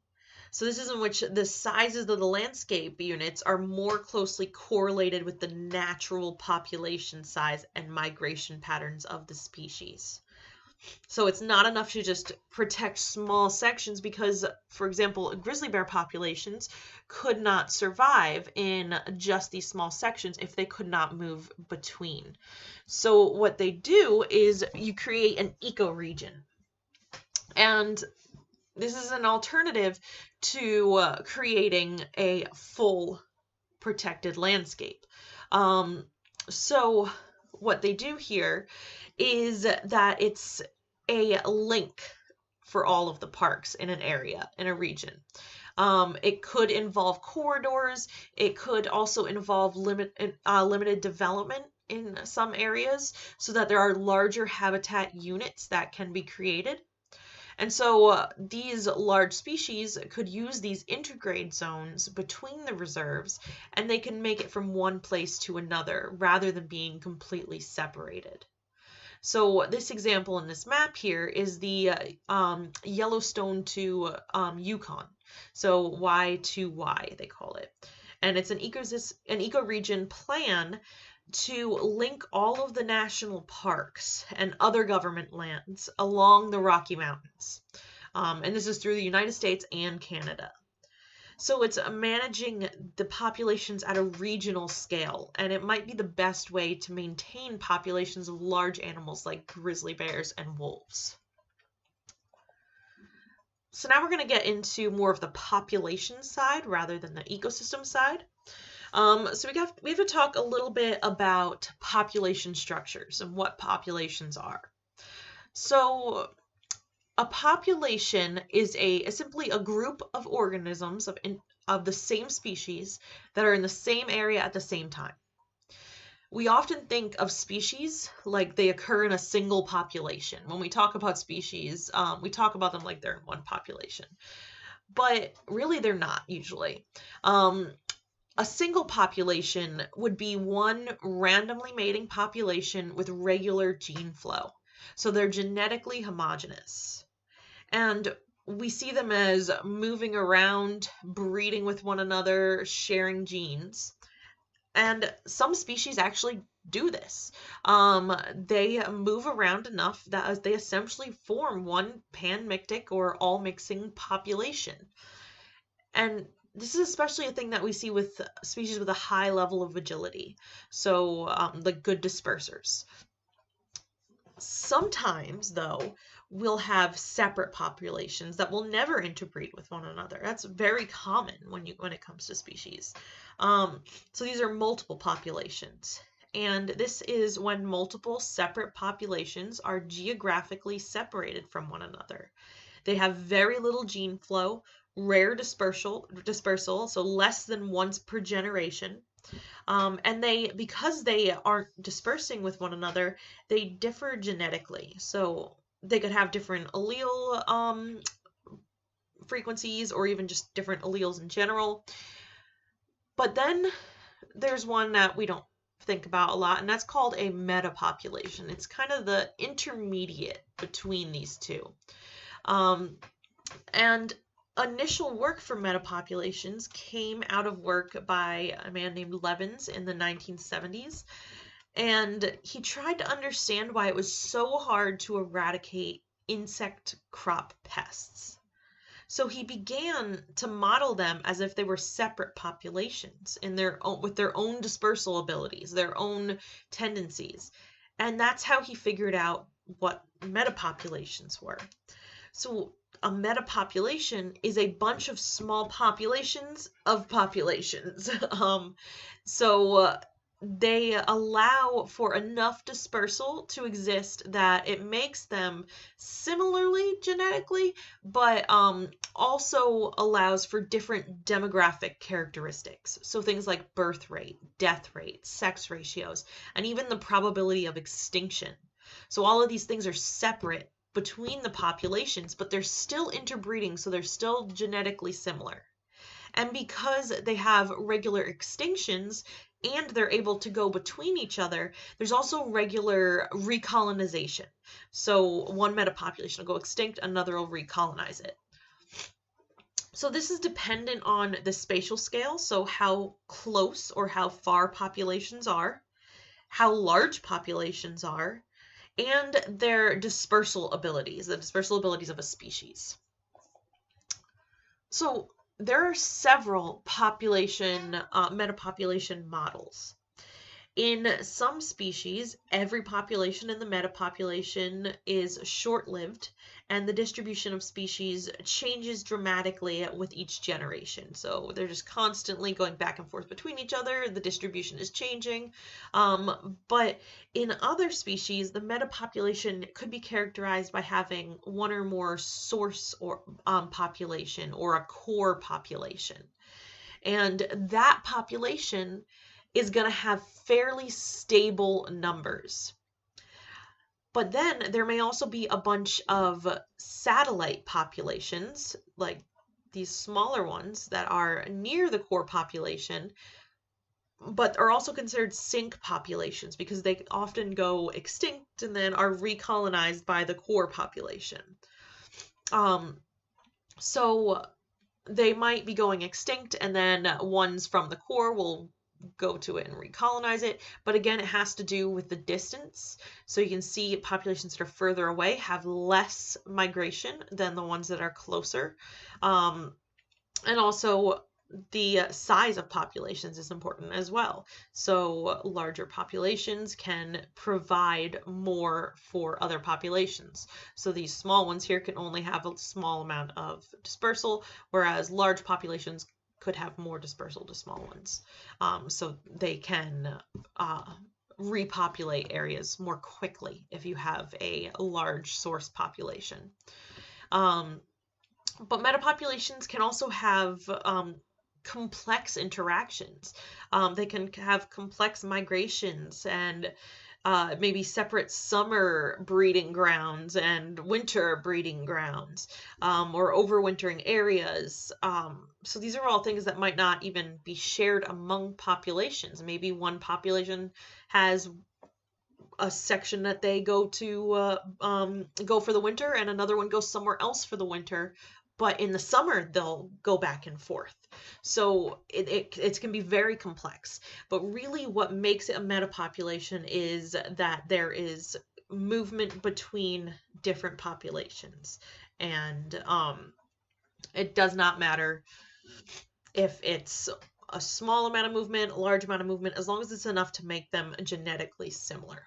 So this is in which the sizes of the landscape units are more closely correlated with the natural population size and migration patterns of the species. So it's not enough to just protect small sections, because, for example, grizzly bear populations could not survive in just these small sections if they could not move between. So what they do is you create an ecoregion. And this is an alternative to creating a full protected landscape. So what they do here is that it's a link for all of the parks in an area, in a region. It could involve corridors. It could also involve limited development in some areas, so that there are larger habitat units that can be created. And so these large species could use these intergrade zones between the reserves, and they can make it from one place to another rather than being completely separated. So this example in this map here is the Yellowstone to Yukon. So Y2Y they call it. And it's an ecoregion plan to link all of the national parks and other government lands along the Rocky Mountains. And this is through the United States and Canada. So it's managing the populations at a regional scale, and it might be the best way to maintain populations of large animals like grizzly bears and wolves. So now we're going to get into more of the population side rather than the ecosystem side. So we have to talk a little bit about population structures and what populations are. So a population is simply a group of organisms of the same species that are in the same area at the same time. We often think of species like they occur in a single population. When we talk about species, we talk about them like they're in one population. But really, they're not usually. A single population would be one randomly mating population with regular gene flow. So they're genetically homogeneous. And we see them as moving around, breeding with one another, sharing genes. And some species actually do this. They move around enough that they essentially form one panmictic or all-mixing population. And this is especially a thing that we see with species with a high level of agility, so the good dispersers. Sometimes, though, we'll have separate populations that will never interbreed with one another. That's very common when it comes to species. So these are multiple populations. And this is when multiple separate populations are geographically separated from one another. They have very little gene flow, rare dispersal, so less than once per generation. And because they aren't dispersing with one another, they differ genetically. So they could have different allele frequencies or even just different alleles in general. But then there's one that we don't think about a lot, and that's called a metapopulation. It's kind of the intermediate between these two. And initial work for metapopulations came out of work by a man named Levins in the 1970s. And he tried to understand why it was so hard to eradicate insect crop pests. So he began to model them as if they were separate populations with their own dispersal abilities, their own tendencies. And that's how he figured out what metapopulations were. So a metapopulation is a bunch of small populations of populations. They allow for enough dispersal to exist that it makes them similarly genetically, but also allows for different demographic characteristics. So things like birth rate, death rate, sex ratios, and even the probability of extinction. So all of these things are separate between the populations, but they're still interbreeding, so they're still genetically similar. And because they have regular extinctions and they're able to go between each other, there's also regular recolonization. So one metapopulation will go extinct, another will recolonize it. So this is dependent on the spatial scale, so how close or how far populations are, how large populations are, and their dispersal abilities, the dispersal abilities of a species. So there are several metapopulation models. In some species, every population in the metapopulation is short-lived, and the distribution of species changes dramatically with each generation. So they're just constantly going back and forth between each other. The distribution is changing. But in other species, the metapopulation could be characterized by having one or more source or population or a core population. And that population is going to have fairly stable numbers. But then there may also be a bunch of satellite populations, like these smaller ones that are near the core population, but are also considered sink populations because they often go extinct and then are recolonized by the core population. Um, so they might be going extinct, and then ones from the core will go to it and recolonize it. But again, it has to do with the distance. So you can see populations that are further away have less migration than the ones that are closer. And also, the size of populations is important as well. So larger populations can provide more for other populations. So these small ones here can only have a small amount of dispersal, whereas large populations could have more dispersal to small ones. So they can repopulate areas more quickly if you have a large source population. But metapopulations can also have complex interactions. They can have complex migrations and maybe separate summer breeding grounds and winter breeding grounds, or overwintering areas. So these are all things that might not even be shared among populations. Maybe one population has a section that they go to go for the winter, and another one goes somewhere else for the winter, but in the summer they'll go back and forth. So it can be very complex, but really what makes it a metapopulation is that there is movement between different populations, and it does not matter if it's a small amount of movement, a large amount of movement, as long as it's enough to make them genetically similar.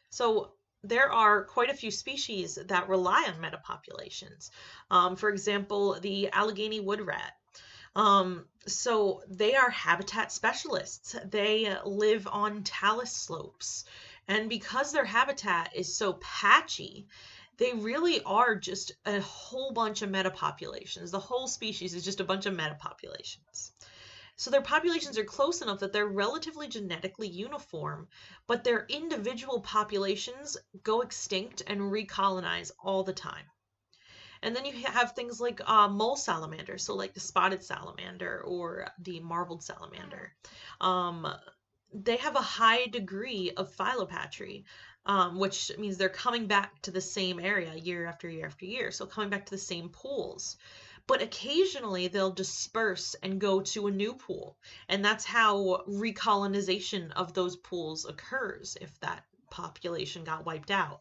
So there are quite a few species that rely on metapopulations. For example, the Allegheny wood rat. So they are habitat specialists. They live on talus slopes. And because their habitat is so patchy, they really are just a whole bunch of metapopulations. The whole species is just a bunch of metapopulations. So their populations are close enough that they're relatively genetically uniform, but their individual populations go extinct and recolonize all the time. And then you have things like mole salamanders, so like the spotted salamander or the marbled salamander. They have a high degree of phylopatry, which means they're coming back to the same area year after year after year, so coming back to the same pools. But occasionally they'll disperse and go to a new pool, and that's how recolonization of those pools occurs if that population got wiped out.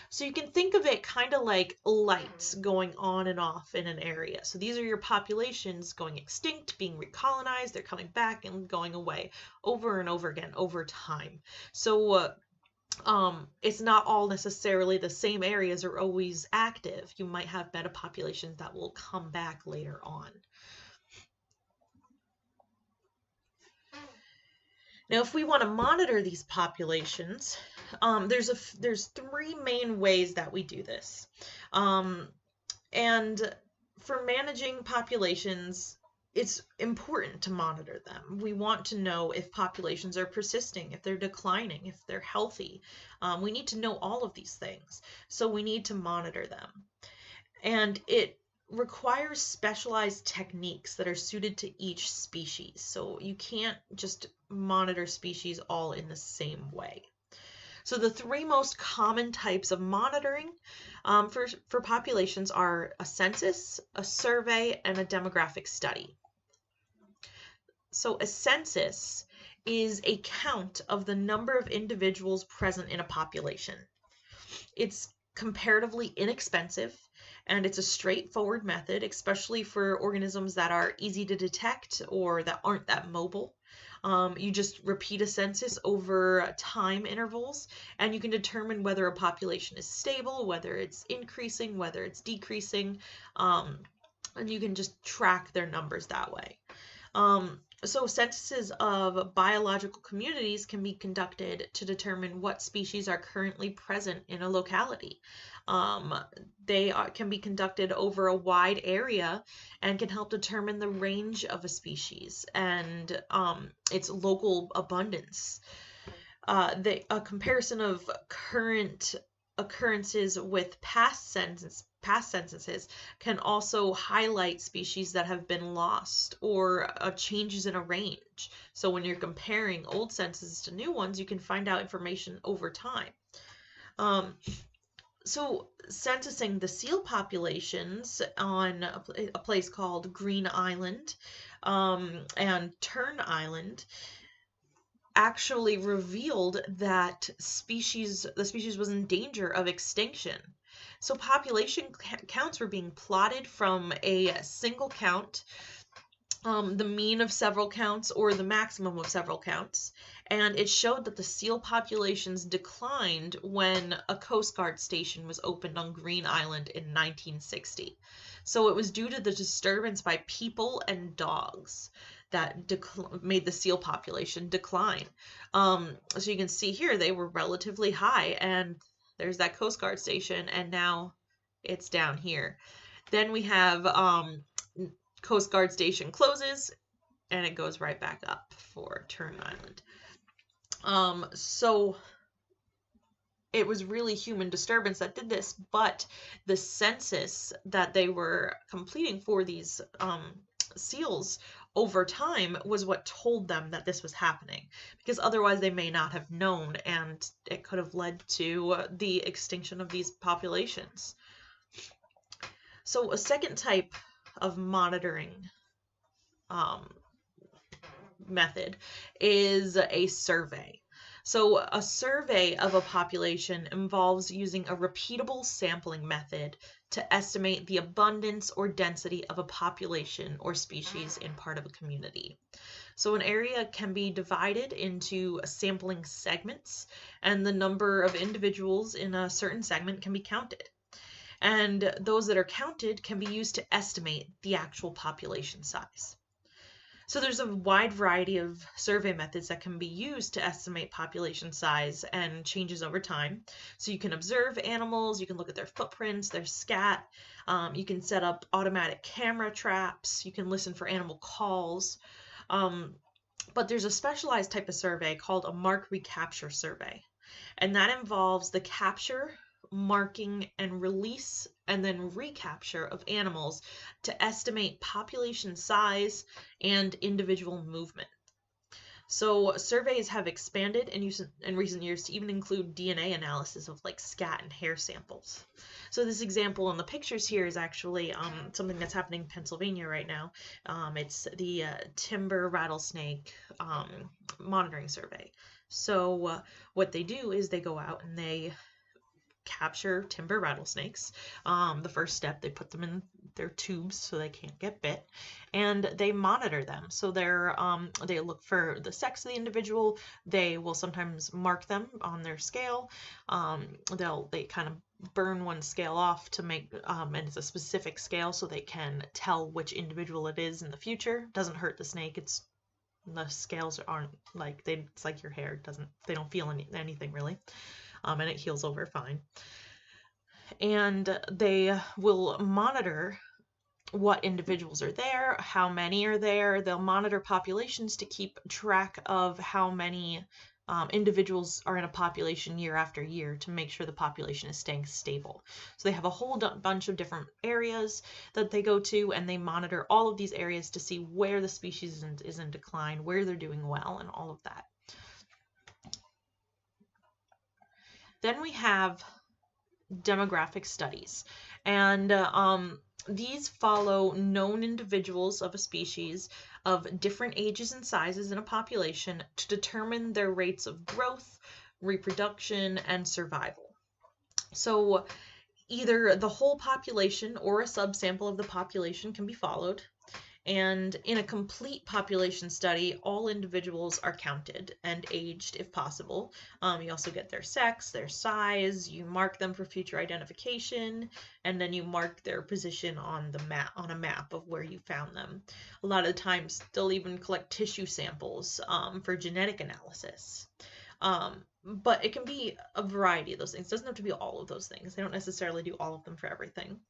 So you can think of it kind of like lights going on and off in an area. So these are your populations going extinct, being recolonized, they're coming back and going away over and over again over time. So it's not all necessarily the same areas are always active. You might have metapopulations that will come back later on. Now, if we want to monitor these populations, there's three main ways that we do this. And for managing populations, it's important to monitor them. We want to know if populations are persisting, if they're declining, if they're healthy. We need to know all of these things. So we need to monitor them. And it requires specialized techniques that are suited to each species. So you can't just monitor species all in the same way. So the three most common types of monitoring for populations are a census, a survey, and a demographic study. So a census is a count of the number of individuals present in a population. It's comparatively inexpensive, and it's a straightforward method, especially for organisms that are easy to detect or that aren't that mobile. You just repeat a census over time intervals, and you can determine whether a population is stable, whether it's increasing, whether it's decreasing, and you can just track their numbers that way. So censuses of biological communities can be conducted to determine what species are currently present in a locality. They can be conducted over a wide area and can help determine the range of a species and its local abundance. A comparison of current occurrences with past past censuses can also highlight species that have been lost or changes in a range. So when you're comparing old censuses to new ones, you can find out information over time. So censusing the seal populations on a place called Green Island and Tern Island actually revealed that the species was in danger of extinction. So population counts were being plotted from a single count, the mean of several counts, or the maximum of several counts. And it showed that the seal populations declined when a Coast Guard station was opened on Green Island in 1960. So it was due to the disturbance by people and dogs that made the seal population decline. So you can see here they were relatively high, and there's that Coast Guard station, and now it's down here. Then we have Coast Guard station closes, and it goes right back up for Tern Island. So it was really human disturbance that did this, but the census that they were completing for these seals over time was what told them that this was happening, because otherwise they may not have known, and it could have led to the extinction of these populations. So a second type of monitoring method is a survey. So a survey of a population involves using a repeatable sampling method to estimate the abundance or density of a population or species in part of a community. So an area can be divided into sampling segments, and the number of individuals in a certain segment can be counted. And those that are counted can be used to estimate the actual population size. So there's a wide variety of survey methods that can be used to estimate population size and changes over time. So you can observe animals, you can look at their footprints, their scat, you can set up automatic camera traps, you can listen for animal calls. But there's a specialized type of survey called a mark recapture survey. And that involves the capture, marking, and release, and then recapture of animals to estimate population size and individual movement. So surveys have expanded in recent years to even include DNA analysis of like scat and hair samples. So this example in the pictures here is actually something that's happening in Pennsylvania right now. It's the timber rattlesnake monitoring survey. So what they do is they go out and they capture timber rattlesnakes. The first step, they put them in their tubes so they can't get bit, and they monitor them. So they look for the sex of the individual. They will sometimes mark them on their scale. They kind of burn one scale off to make, and it's a specific scale so they can tell which individual it is in the future. Doesn't hurt the snake. The scales aren't like it's like your hair. They don't feel anything really. And it heals over fine. And they will monitor what individuals are there, how many are there. They'll monitor populations to keep track of how many individuals are in a population year after year to make sure the population is staying stable. So they have a whole bunch of different areas that they go to, and they monitor all of these areas to see where the species is in decline, where they're doing well, and all of that. Then we have demographic studies, and these follow known individuals of a species of different ages and sizes in a population to determine their rates of growth, reproduction, and survival. So either the whole population or a subsample of the population can be followed. And in a complete population study, all individuals are counted and aged if possible. You also get their sex, their size, you mark them for future identification, and then you mark their position on a map of where you found them. A lot of the times they'll even collect tissue samples for genetic analysis. But it can be a variety of those things. It doesn't have to be all of those things. They don't necessarily do all of them for everything.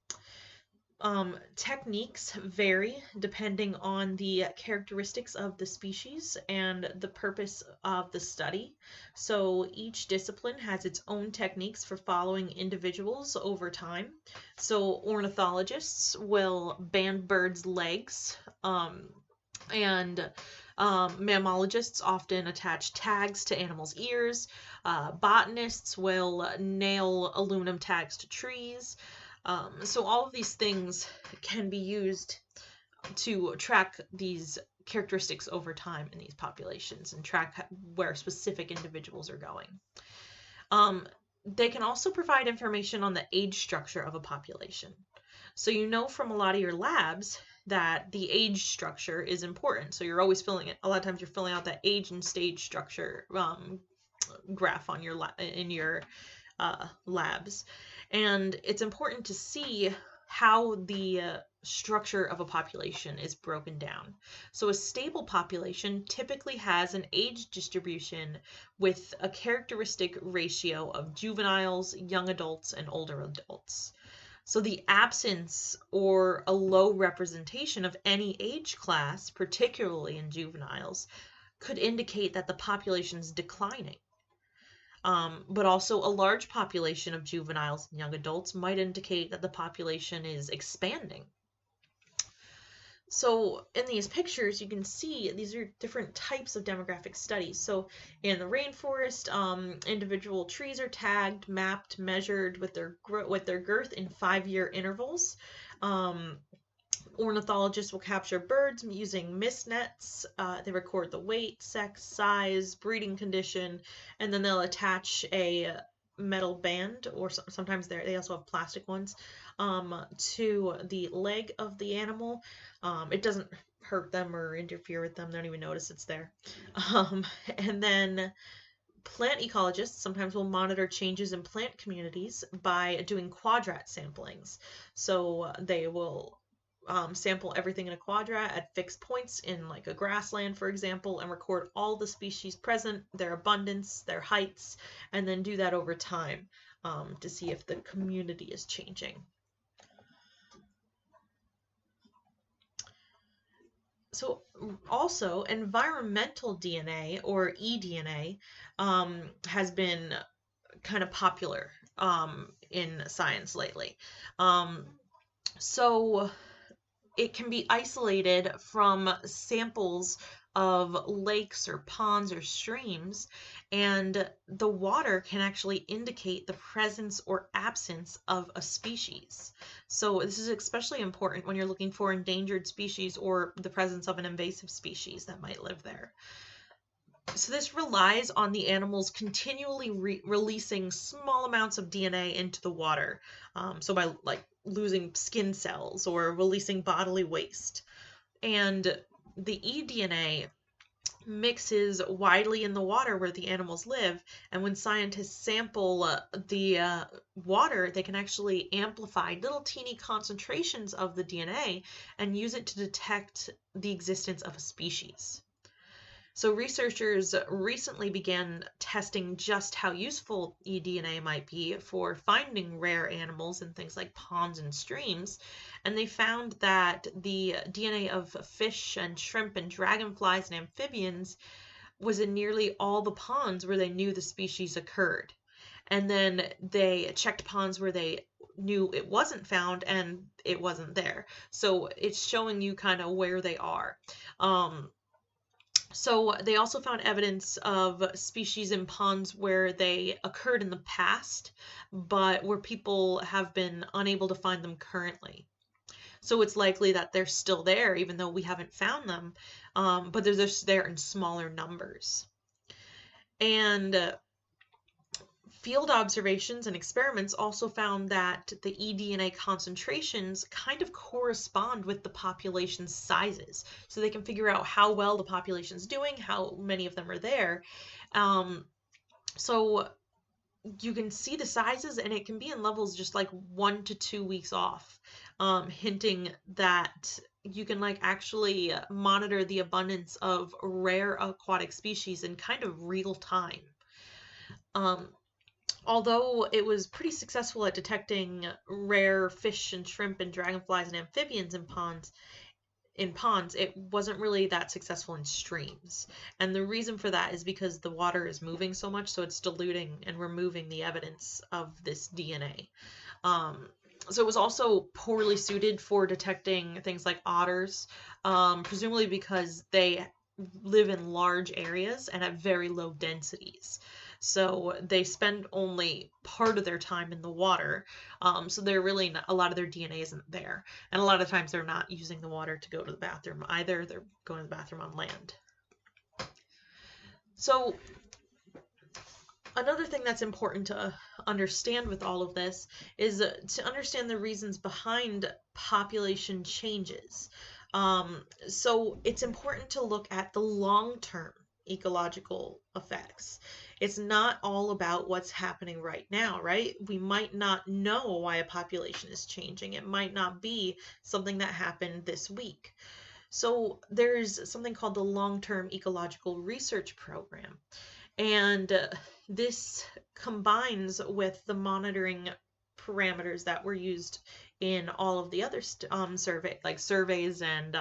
Techniques vary depending on the characteristics of the species and the purpose of the study. So each discipline has its own techniques for following individuals over time. So ornithologists will band birds' legs, and mammalogists often attach tags to animals' ears. Botanists will nail aluminum tags to trees. So all of these things can be used to track these characteristics over time in these populations and track where specific individuals are going. They can also provide information on the age structure of a population. So you know from a lot of your labs that the age structure is important. So you're always filling it. A lot of times you're filling out that age and stage structure graph on your in your labs. And it's important to see how the structure of a population is broken down. So a stable population typically has an age distribution with a characteristic ratio of juveniles, young adults, and older adults. So the absence or a low representation of any age class, particularly in juveniles, could indicate that the population is declining. But also a large population of juveniles and young adults might indicate that the population is expanding. So in these pictures, you can see these are different types of demographic studies. So in the rainforest, individual trees are tagged, mapped, measured with their girth in 5-year intervals. Ornithologists will capture birds using mist nets. They record the weight, sex, size, breeding condition, and then they'll attach a metal band, or sometimes they also have plastic ones, to the leg of the animal. It doesn't hurt them or interfere with them. They don't even notice it's there. And then plant ecologists sometimes will monitor changes in plant communities by doing quadrat samplings. So they will sample everything in a quadrat at fixed points in like a grassland, for example, and record all the species present, their abundance, their heights, and then do that over time to see if the community is changing. So also environmental DNA or eDNA has been kind of popular in science lately. So it can be isolated from samples of lakes or ponds or streams, and the water can actually indicate the presence or absence of a species. So this is especially important when you're looking for endangered species or the presence of an invasive species that might live there. So this relies on the animals continually releasing small amounts of DNA into the water. So by like losing skin cells or releasing bodily waste. And the eDNA mixes widely in the water where the animals live. And when scientists sample the water, they can actually amplify little teeny concentrations of the DNA and use it to detect the existence of a species. So researchers recently began testing just how useful eDNA might be for finding rare animals in things like ponds and streams, and they found that the DNA of fish and shrimp and dragonflies and amphibians was in nearly all the ponds where they knew the species occurred. And then they checked ponds where they knew it wasn't found and it wasn't there. So it's showing you kind of where they are. So they also found evidence of species in ponds where they occurred in the past, but where people have been unable to find them currently. So it's likely that they're still there, even though we haven't found them, but they're just there in smaller numbers. And field observations and experiments also found that the eDNA concentrations kind of correspond with the population sizes. So they can figure out how well the population's doing, how many of them are there. So you can see the sizes, and it can be in levels just like 1 to 2 weeks off, hinting that you can like actually monitor the abundance of rare aquatic species in kind of real time. Although it was pretty successful at detecting rare fish and shrimp and dragonflies and amphibians in ponds, it wasn't really that successful in streams. And the reason for that is because the water is moving so much, so it's diluting and removing the evidence of this DNA. Um, so it was also poorly suited for detecting things like otters, presumably because they live in large areas and at very low densities. So they spend only part of their time in the water. So they're really not, a lot of their DNA isn't there. And a lot of times they're not using the water to go to the bathroom either. They're going to the bathroom on land. So another thing that's important to understand with all of this is to understand the reasons behind population changes. So it's important to look at the long-term ecological effects. It's not all about what's happening right now, right? We might not know why a population is changing. It might not be something that happened this week. So there's something called the Long-Term Ecological Research Program. And this combines with the monitoring parameters that were used in all of the other surveys and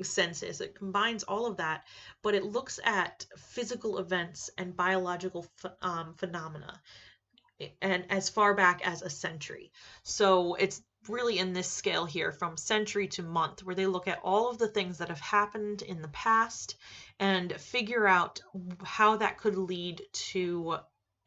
census. It combines all of that, but it looks at physical events and biological phenomena, and as far back as a century. So it's really in this scale here from century to month, where they look at all of the things that have happened in the past and figure out how that could lead to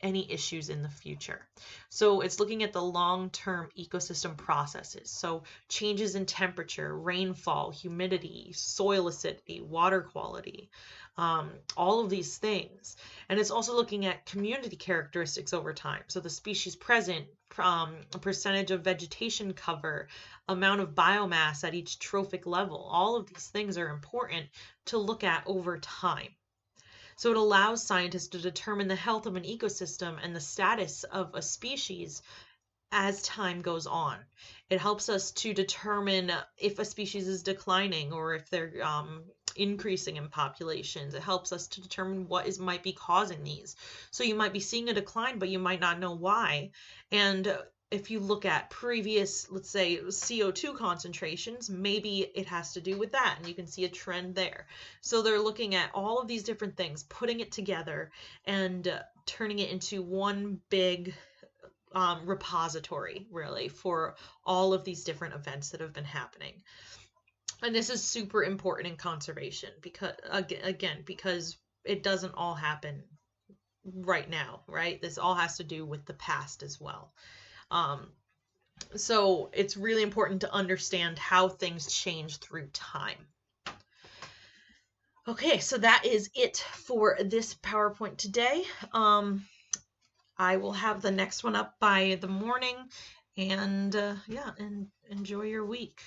any issues in the future. So it's looking at the long-term ecosystem processes. So changes in temperature, rainfall, humidity, soil acidity, water quality, all of these things. And it's also looking at community characteristics over time. So the species present, a percentage of vegetation cover, amount of biomass at each trophic level. All of these things are important to look at over time. So it allows scientists to determine the health of an ecosystem and the status of a species as time goes on. It helps us to determine if a species is declining or if they're increasing in populations. It helps us to determine what might be causing these. So you might be seeing a decline, but you might not know why. And if you look at previous, let's say, CO2 concentrations, maybe it has to do with that, and you can see a trend there. So they're looking at all of these different things, putting it together, and turning it into one big repository, really, for all of these different events that have been happening. And this is super important in conservation because, again, because it doesn't all happen right now, right? This all has to do with the past as well. So it's really important to understand how things change through time. Okay, so that is it for this PowerPoint today. I will have the next one up by the morning, and yeah, and enjoy your week.